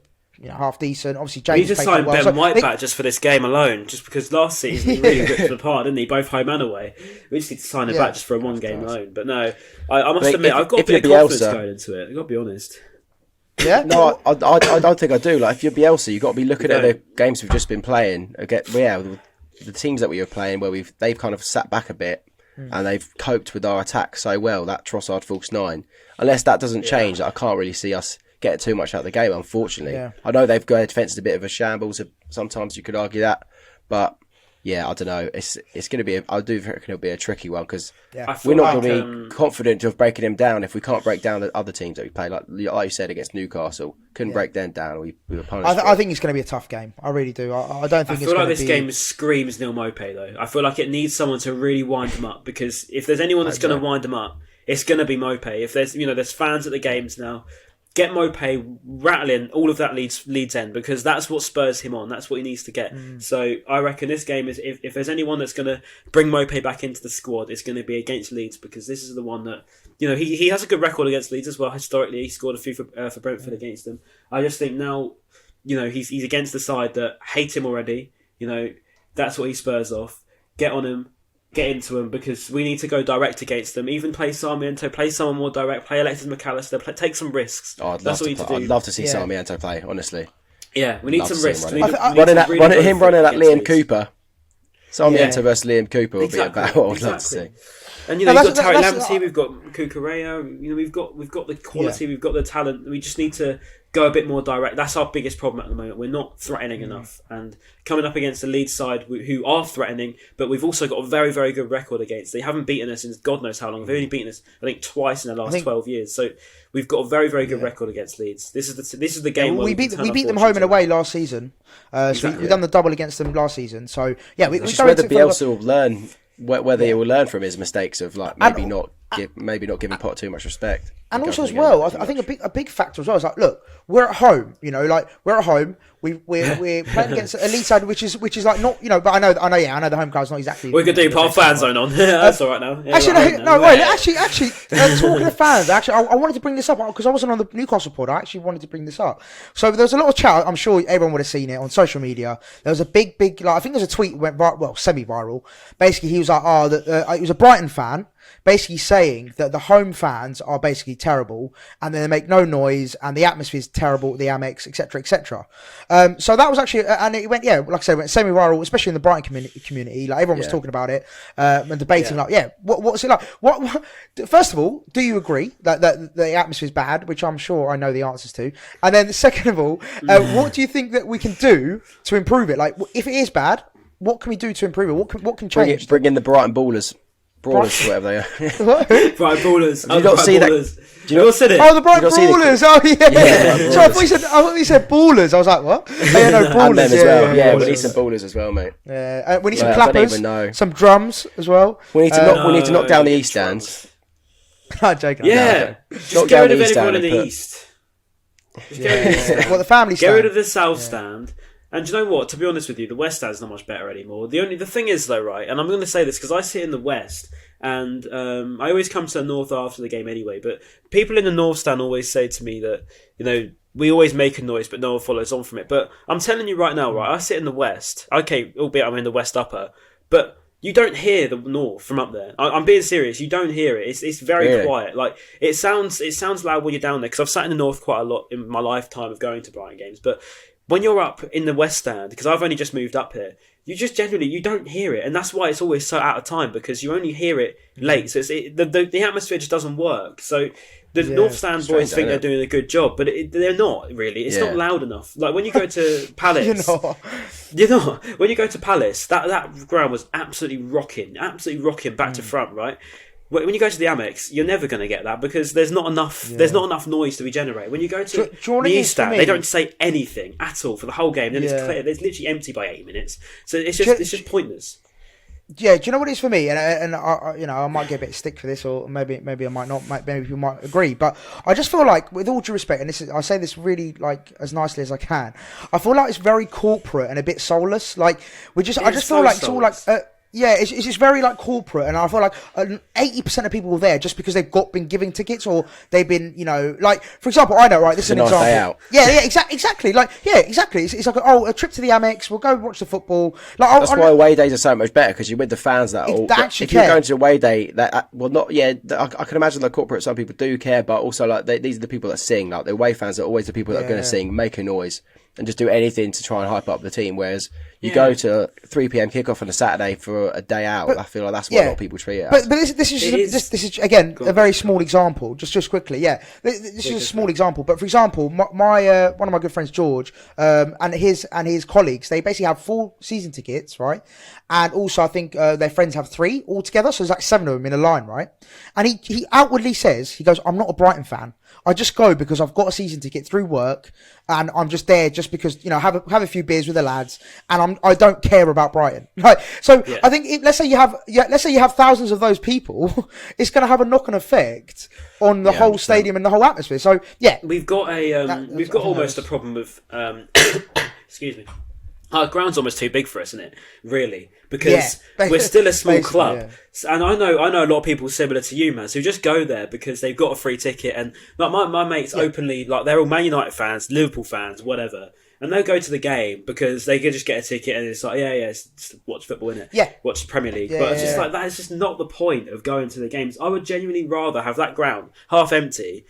half decent. Obviously, James. He just signed Ben White back just for this game alone, just because last season he really ripped them apart, didn't he? Both home and away. We just need to sign him back just for a 1 game alone. But no, I must admit, I've got a bit of confidence going into it. I've got to be honest. Yeah, no, I don't think I do. Like if you're Bielsa, you've got to be looking at the games we've just been playing. The teams that we were playing, where they've kind of sat back a bit. And they've coped with our attack so well, that Trossard false 9. Unless that doesn't change, I can't really see us getting too much out of the game, unfortunately. I know their defence is a bit of a shambles. Sometimes you could argue that. But, I don't know. It's going to be... I do reckon it'll be a tricky one, because we're not going to be confident of breaking them down if we can't break down the other teams that we play. Like you said, against Newcastle. Couldn't break them down. We were punished. I think it's going to be a tough game. I really do. I don't think it's going to be... I feel like this game screams nil mope, though. I feel like it needs someone to really wind them up, because if there's anyone that's going to wind them up, it's going to be Mope. If there's fans at the games now, get Mope rattling all of that Leeds end, because that's what spurs him on. That's what he needs to get. So I reckon this game is, if there's anyone that's going to bring Mope back into the squad, it's going to be against Leeds, because this is the one that, he has a good record against Leeds as well. Historically, he scored a few for Brentford against them. I just think now, he's against the side that hate him already. That's what he spurs off. Get on him. Get into them, because we need to go direct against them. Even play Sarmiento, play someone more direct, play Alexis McAllister, take some risks. That's what we need to do. I'd love to see Sarmiento play, honestly. Yeah, we need some risks. Running at Liam Cooper. Sarmiento versus Liam Cooper would be a battle I'd love to see. And you've got Tarek Lamptey, we've got Cucurella, we've got the quality, we've got the talent. We just need to go a bit more direct. That's our biggest problem at the moment. We're not threatening enough, and coming up against the Leeds side who are threatening, but we've also got a very, very good record against. They haven't beaten us in God knows how long. They've only beaten us, I think, twice in the last 12 years. So we've got a very, very good record against Leeds. This is the game. We beat them home and away last season. So we've done the double against them last season. So yeah, which is whether Bielsa will learn. Whether he will learn from his mistakes of like maybe not giving Potter too much respect, and also as well, I think a big factor as well is like, look, we're at home, we're at home. We're playing against a Leeds side, which is like not, but I know the home crowd's not exactly. We could do part fan zone on. That's all right now. Yeah, actually, talking to fans, I wanted to bring this up because I wasn't on the Newcastle pod. I actually wanted to bring this up. So there was a lot of chat. I'm sure everyone would have seen it on social media. There was a big, I think there's a tweet went semi-viral. Basically, he was like, he was a Brighton fan, basically saying that the home fans are basically terrible and they make no noise and the atmosphere is terrible at the Amex, etc., etc. So that was actually, and it went, like I said, it went semi-viral, especially in the Brighton community. Like everyone was talking about it and debating, what's it like? What? First of all, do you agree that the atmosphere is bad? Which I'm sure I know the answers to. And then second of all, what do you think that we can do to improve it? Like, if it is bad, what can we do to improve it? What can change? Bring in the Brighton Brawlers, whatever they are. Brighton Ballers. Did you not see that? Do you not see it? Oh, the Brighton Brawlers. Oh, yeah. So I thought you said Ballers. I was like, what? Yeah, no, Brawlers. And them as well. Yeah, we need some Ballers as well, mate. Yeah, we need some clappers. Some drums as well. We need to knock down the East stands. I'm joking. Yeah. Just get rid of everyone in the East. What, the family stand? Get rid of the South stand. And do you know what? To be honest with you, the West Stand's not much better anymore. The thing is, though, right, and I'm going to say this because I sit in the West, and I always come to the North after the game anyway, but people in the North Stand always say to me that, we always make a noise, but no one follows on from it. But I'm telling you right now, right, I sit in the West, okay, albeit I'm in the West Upper, but you don't hear the North from up there. I'm being serious. You don't hear it. It's very quiet. Like it sounds loud when you're down there, because I've sat in the North quite a lot in my lifetime of going to Brighton games, but when you're up in the West Stand, because I've only just moved up here, you just generally, you don't hear it. And that's why it's always so out of time, because you only hear it late. So the atmosphere just doesn't work. So the North Stand boys think they're doing a good job, but they're not really. It's not loud enough. Like when you go to Palace, when you go to Palace, that ground was absolutely rocking back to front, right? When you go to the Amex, you're never going to get that because there's not enough. There's not enough noise to be generated. When you go to the East Stand, they don't say anything at all for the whole game. Then it's clear. It's literally empty by 80 minutes. So it's just pointless. Yeah, do you know what it is for me? And I might get a bit of stick for this, or maybe I might not. Maybe people might agree, but I just feel like, with all due respect, and I say this really like as nicely as I can, I feel like it's very corporate and a bit soulless. Like I just feel like it's all like. It's just very like corporate, and I feel like 80% of people are there just because they've been giving tickets, or they've been, like, for example, I know, right, this is an example. Day out. Exactly. Like, exactly. It's like, a trip to the Amex, we'll go watch the football. Like, that's why away days are so much better, because you're with the fans that all. If you're going to away day, I can imagine the corporate, some people do care, but also like these are the people that sing. Like the away fans are always the people that are going to sing, make a noise, and just do anything to try and hype up the team. Whereas you go to 3 p.m. kickoff on a Saturday for a day out. I feel like that's what a lot of people treat it as. But this is again a very small example. Just quickly, this is a small example. But for example, my one of my good friends, George, and his colleagues, they basically have 4 season tickets, right? And also, I think their friends have 3 altogether. So there's like 7 of them in a line, right? And he outwardly says, he goes, "I'm not a Brighton fan. I just go because I've got a season ticket through work, and I'm just there just because, have a few beers with the lads, and I don't care about Brighton." Right. So I think let's say you have thousands of those people, it's going to have a knock-on effect on the whole stadium and the whole atmosphere. So we've got almost a problem with excuse me. Our ground's almost too big for us, isn't it? Really, because we're still a small club, and I know a lot of people similar to you, man, who just go there because they've got a free ticket, and like my mates openly, like they're all Man United fans, Liverpool fans, whatever, and they'll go to the game because they can just get a ticket, and it's like it's just watch football, innit? Watch the Premier League, but it's just like that is just not the point of going to the games. I would genuinely rather have that ground half empty.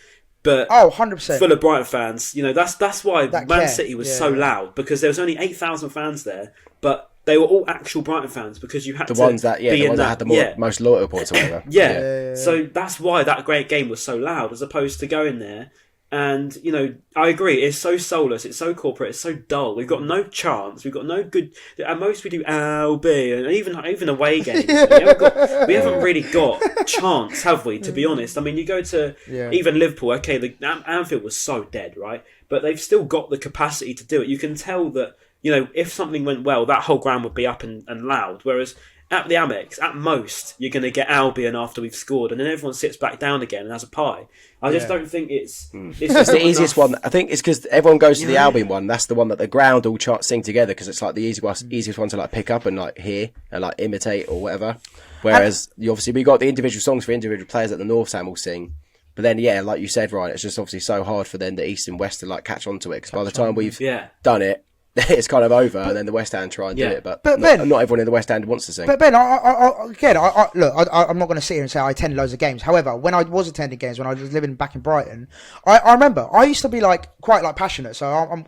But 100%. Full of Brighton fans, that's why Man City was so loud, because there was only 8,000 fans there, but they were all actual Brighton fans because you had the ones that had the most loyal points or whatever. So that's why that great game was so loud, as opposed to going there And, you know, I agree, it's so soulless, it's so corporate, it's so dull. We've got no chance, we've got no good... At most we do LB, and even away games. We haven't really got chance, have we, to be honest? I mean, you go to even Liverpool, okay, the Anfield was so dead, right? But they've still got the capacity to do it. You can tell that, you know, if something went well, that whole ground would be up and loud. Whereas at the Amex, at most, you're going to get Albion after we've scored, and then everyone sits back down again and has a pie. I just don't think it's just the easiest one. I think it's because everyone goes to the Albion one. That's the one that the ground all sing together because it's like the easiest one to like pick up and like hear and like imitate or whatever. Whereas obviously we got the individual songs for individual players that the North Stand will sing. But then, like you said, Ryan, it's just obviously so hard for then the East and West to like catch on to it because by the time we've done it, it's kind of over, and then the West End try and do it, but not everyone in the West End wants to sing. But Ben, again, I'm not going to sit here and say I attend loads of games. However, when I was attending games, when I was living back in Brighton, I remember I used to be like quite like passionate. So I'm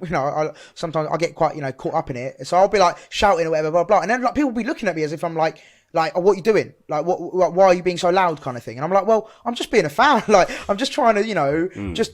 sometimes I get quite caught up in it. So I'll be like shouting or whatever, blah blah, and then like people will be looking at me as if I'm like, oh, what are you doing? Like, why are you being so loud kind of thing? And I'm like, well, I'm just being a fan. Like, I'm just trying to, just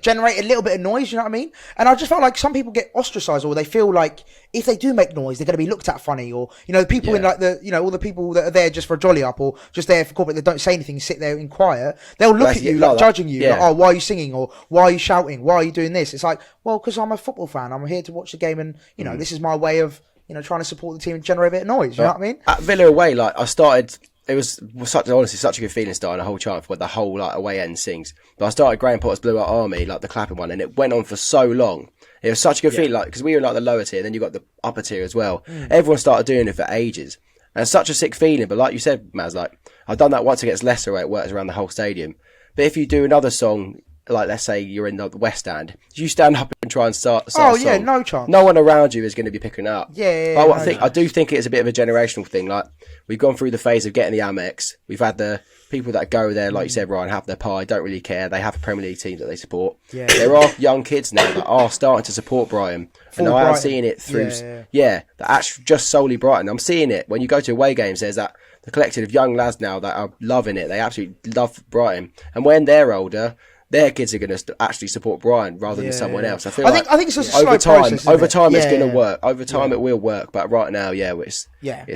generate a little bit of noise, you know what I mean? And I just felt like some people get ostracized or they feel like if they do make noise, they're going to be looked at funny or, people in like all the people that are there just for a jolly up or just there for corporate that don't say anything, sit there in quiet, they'll look at you like judging you. Like, oh, why are you singing? Or why are you shouting? Why are you doing this? It's like, well, because I'm a football fan. I'm here to watch the game and, this is my way of, trying to support the team and generate a bit of noise. You know what I mean? At Villa away, like I started, it was honestly such a good feeling starting a whole chant for the whole like away end sings. But I started Graham Potter's Blue Art Army, like the clapping one, and it went on for so long. It was such a good feeling, like because we were like the lower tier, and then you got the upper tier as well. Everyone started doing it for ages, and it's such a sick feeling. But like you said, Maz, like I've done that once against Leicester, where it works around the whole stadium. But if you do another song, like let's say you're in the West End, you stand up and try and start a song, no chance. No one around you is going to be picking it up. I do think it's a bit of a generational thing. Like we've gone through the phase of getting the Amex. We've had the people that go there, like you said, Ryan, have their pie, don't really care. They have a Premier League team that they support. There are young kids now that are starting to support Brighton, and I am seeing it through. That actually just solely Brighton. I'm seeing it when you go to away games. There's that the collective of young lads now that are loving it. They absolutely love Brighton, and when they're older, their kids are going to actually support Brian rather than someone else. I think it's just a slow process. Over time, it's going to work. Over time, it will work. But right now, it's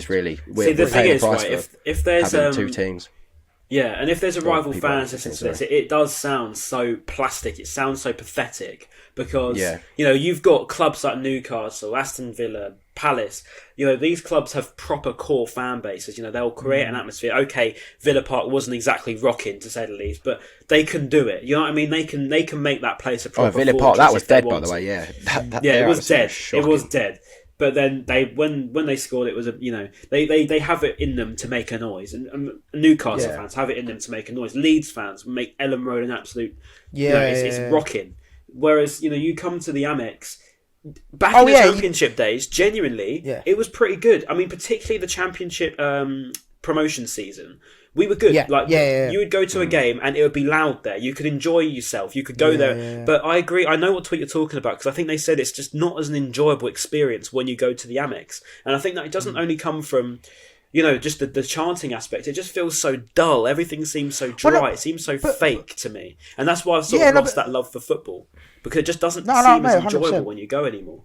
really we're the thing paying is, the price right, for if there's having two teams. Yeah, and if there's a rival fan listening to this, it does sound so plastic. It sounds so pathetic because you've got clubs like Newcastle, Aston Villa, Palace. These clubs have proper core fan bases. They'll create an atmosphere. Okay, Villa Park wasn't exactly rocking to say the least, but they can do it. You know what I mean? They can make that place a proper. Villa Park, that was dead, by the way. Yeah, it was dead. It was dead. But then when they scored, it was they have it in them to make a noise, and Newcastle fans have it in them to make a noise. Leeds fans make Ellen Road an absolute it's rocking. Whereas you come to the Amex back in the Championship days, genuinely, it was pretty good. I mean, particularly the Championship promotion season. We were good. You would go to a game and it would be loud there. You could enjoy yourself. You could go there. But I agree. I know what tweet you're talking about because I think they said it's just not as an enjoyable experience when you go to the Amex. And I think that it doesn't only come from, just the chanting aspect. It just feels so dull. Everything seems so dry. It seems so fake to me. And that's why I've sort of lost that love for football because it just doesn't seem as enjoyable 100%. When you go anymore.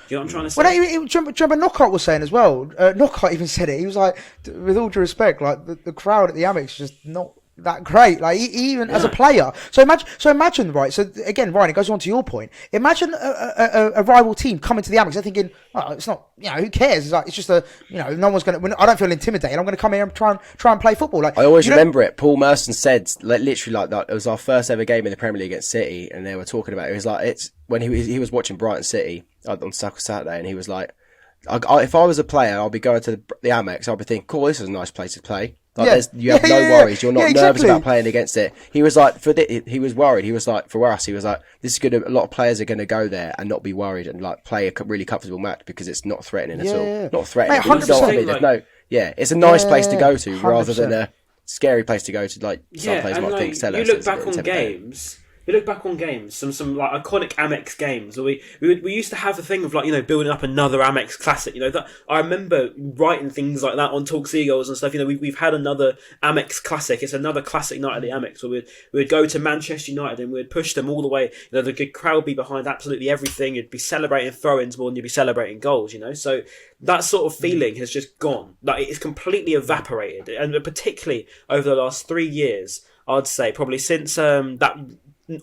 Do you know what I'm trying to say? Well, do you remember Knockout was saying as well? Knockout even said it. He was like, with all due respect, like the crowd at the Amex is just not that great. Like even as a player. So imagine, right? So again, Ryan, it goes on to your point. Imagine a rival team coming to the Amex. They're thinking, oh, it's not. Who cares? It's like it's just no one's gonna. I don't feel intimidated. I'm gonna come here and try and play football. Like I always remember it. Paul Merson said, literally like that. It was our first ever game in the Premier League against City, and they were talking about it. It was like it's when he was watching Brighton City on Saturday, and he was like, if I was a player, I'll be going to the Amex. I'll be thinking, cool, this is a nice place to play. Like you have no worries. You're not nervous about playing against it. He was like, he was worried. He was like, for us, he was like, this is good. A lot of players are going to go there and not be worried and like play a really comfortable match because it's not threatening at all. Not threatening. Mate, 100%. It's a nice place to go to 100%. Rather than a scary place to go to. Like some players might think. You look back on games. we look back on games, some like iconic Amex games. Or we used to have the thing of like, you know, building up another Amex classic. You know, that I remember writing things like that on Talk Seagulls and stuff. You know, we've had another Amex classic. It's another classic night at the Amex where we'd go to Manchester United and we'd push them all the way. You know, the good crowd would be behind absolutely everything. You'd be celebrating throw-ins more than you'd be celebrating goals. You know, so that sort of feeling has just gone. Like, it's completely evaporated, and particularly over the last 3 years. I'd say probably since that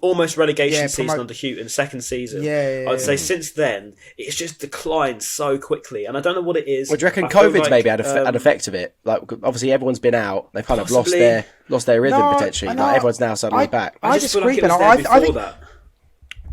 almost relegation season under Houghton, second season. I'd say since then it's just declined so quickly, and I don't know what it is. Well, do you reckon COVID's maybe had an effect of it? Like, obviously everyone's been out, they've kind of lost their rhythm potentially. Like, everyone's now suddenly back. I just feel like it was there before that.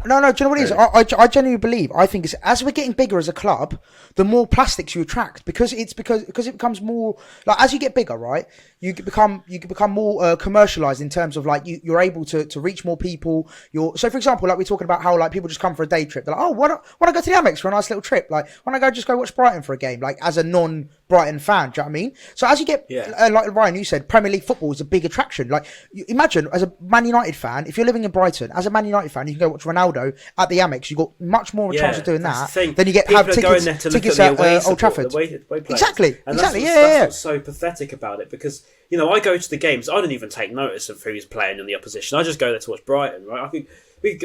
No, do you know what it is? I genuinely believe. I think it's, as we're getting bigger as a club, the more plastics you attract, because it becomes more like, as you get bigger, right? You become more commercialized in terms of like you're able to reach more people. So for example, like we're talking about how like people just come for a day trip. They're like, oh, why don't I go to the Amex for a nice little trip? Like, why don't I go watch Brighton for a game? Like, as a non-Brighton fan, do you know what I mean? So as you get like Ryan, you said, Premier League football is a big attraction. Like, imagine as a Man United fan, if you're living in Brighton, as a Man United fan, you can go watch Ronaldo at the Amex. You've got much more of a chance of doing that than you have tickets at Old Trafford. Exactly. And that's what's so pathetic about it, because, you know, I go to the games, I don't even take notice of who's playing in the opposition. I just go there to watch Brighton, right?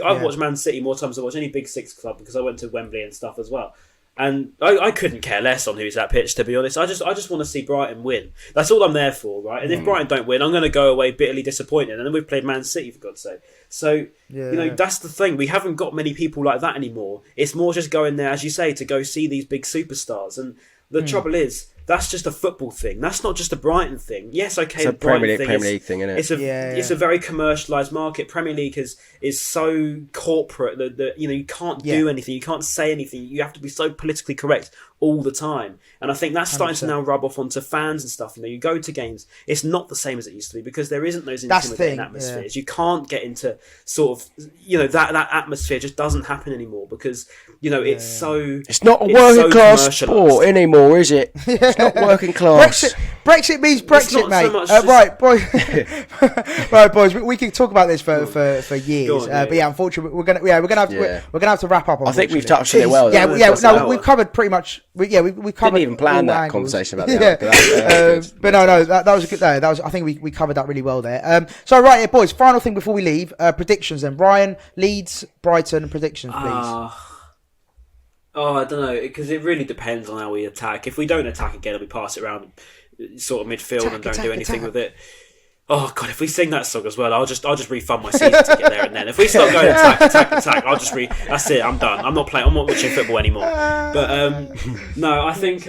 I've watched Man City more times than I watch any Big Six club, because I went to Wembley and stuff as well. And I couldn't care less on who's at pitch, to be honest. I just want to see Brighton win. That's all I'm there for, right? And if Brighton don't win, I'm going to go away bitterly disappointed. And then we've played Man City, for God's sake. So, you know, that's the thing. We haven't got many people like that anymore. It's more just going there, as you say, to go see these big superstars. And the trouble is, that's just a football thing. That's not just a Brighton thing. Yes, okay, it's a Premier League thing, isn't it? It's a very commercialised market. Premier League is so corporate that you know, you can't do anything, you can't say anything. You have to be so politically correct all the time. And I think that's starting 100%. To now rub off onto fans and stuff. You know, you go to games, it's not the same as it used to be, because there isn't those intimidating atmospheres. You can't get into sort of, you know, that atmosphere just doesn't happen anymore, because, you know, it's so... It's not a working class sport anymore, is it? It's not working class. Brexit means Brexit, mate. Right, boys. We can talk about this for years. But yeah, unfortunately, we're gonna have to wrap up. I think we've touched on it well. We've covered pretty much. We covered. Didn't even plan that conversation about the but no, that was a good. I think we covered that really well there. So right here, boys. Final thing before we leave. Predictions then. Brian, Leeds, Brighton, predictions, please. I don't know, because it really depends on how we attack. If we don't attack again and we pass it around sort of midfield and don't do anything with it. Oh God! If we sing that song as well, I'll just refund my season ticket there and then. If we start going attack, I'll just that's it. I'm done. I'm not watching football anymore. But no, I think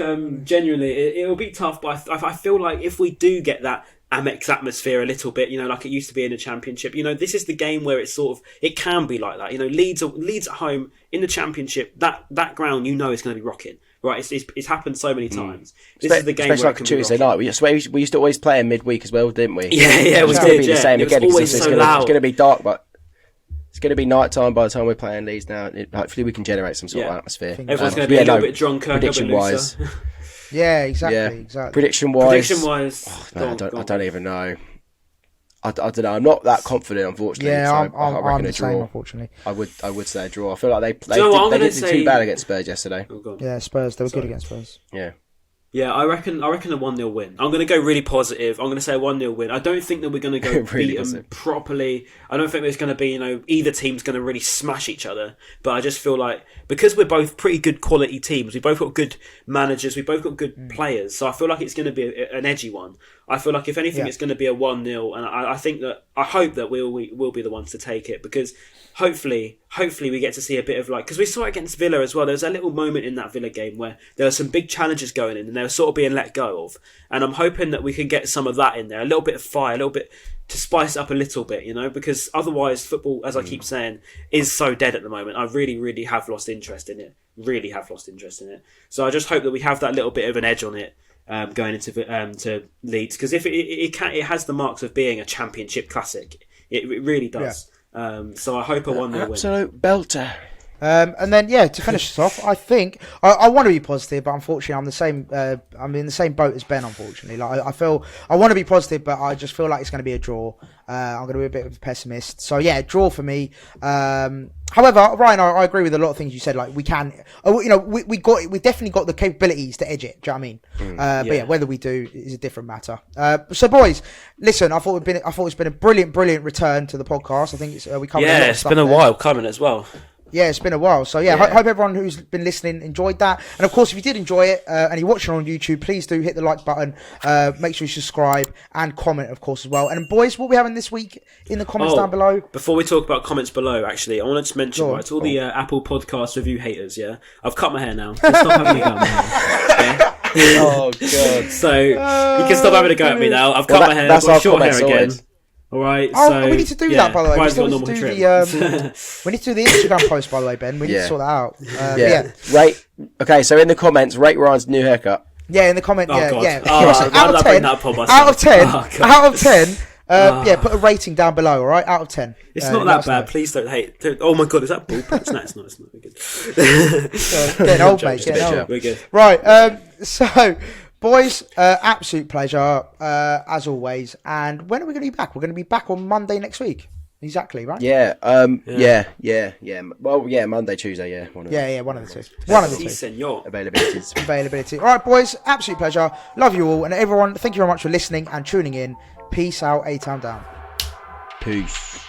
genuinely it'll be tough. But I feel like if we do get that Amex atmosphere a little bit, you know, like it used to be in the Championship. You know, this is the game where it's sort of, it can be like that. You know, Leeds at home in the Championship, that ground, you know, is going to be rocking. Right, it's happened so many times. This is the game, especially like Tuesday night. We used to always play in midweek as well, didn't we? Yeah, we did. The same again. It was always so loud. It's going to be dark, but it's going to be night time by the time we're playing Leeds now. Hopefully, we can generate some sort of atmosphere. Everyone's going to be a little bit drunker, prediction wise. Yeah, exactly. Prediction wise, I don't even know. I don't know. I'm not that confident, unfortunately. Yeah, so I reckon a draw. Same, unfortunately, I would say a draw. I feel like they didn't do too bad against Spurs yesterday. Yeah, Spurs. They were good against Spurs. Yeah, I reckon a 1-0 win. I'm going to go really positive. I'm going to say a 1-0 win. I don't think that we're going to go really beat them properly. I don't think there's going to be, you know, either team's going to really smash each other. But I just feel like, because we're both pretty good quality teams, we've both got good managers, we've both got good players. So I feel like it's going to be an edgy one. I feel like if anything, it's going to be a 1-0, and I hope that we'll be the ones to take it, because hopefully we get to see a bit of, like, because we saw it against Villa as well. There was a little moment in that Villa game where there were some big challenges going in, and they were sort of being let go of, and I'm hoping that we can get some of that in there, a little bit of fire, a little bit to spice it up a little bit, you know, because otherwise football, as I keep saying, is so dead at the moment. I really have lost interest in it. So I just hope that we have that little bit of an edge on it. Going into to Leeds, because if it has the marks of being a Championship classic, it really does. So I hope a 1-0 win. Absolute belter. And then to finish this off, I think I want to be positive, but unfortunately I'm the same. I'm in the same boat as Ben. Unfortunately, like I feel I want to be positive, but I just feel like it's going to be a draw. I'm going to be a bit of a pessimist. So draw for me. However, Ryan, I agree with a lot of things you said. Like we can, we definitely got the capabilities to edge it. Do you know what I mean? But whether we do is a different matter. So boys, listen, I thought it's been a brilliant return to the podcast. I think we covered. Yeah, it's been a while coming as well. Yeah, it's been a while. So, hope everyone who's been listening enjoyed that. And, of course, if you did enjoy it and you're watching on YouTube, please do hit the like button. Make sure you subscribe and comment, of course, as well. And, boys, what are we having this week in the comments down below? Before we talk about comments below, actually, I wanted to mention, to all the Apple Podcast review haters, I've cut my hair now. So stop having a go at my hair. Oh, God. So, you can stop having a go at me now. I've cut my hair. I've got short hair again. All right. We need to do that, by the way. We need to do the we need to do the Instagram post, by the way, Ben. We need to sort that out. Right. Okay. So in the comments, rate Ryan's new haircut. Yeah, in the comment. God. Out of 10. Out of 10. Put a rating down below. All right. Out of 10. It's not that bad. Please don't hate. Oh my God, is that ball patch? No, it's not. It's not. We're good. Getting old, mate. Getting old. We're good. Right. So. Boys, absolute pleasure, as always. And when are we going to be back? We're going to be back on Monday next week. Exactly, right? Yeah. Well, Monday, Tuesday, one of them. One of the two. One of the two. Senor. Availability. All right, boys, absolute pleasure. Love you all. And everyone, thank you very much for listening and tuning in. Peace out, A-Town down. Peace.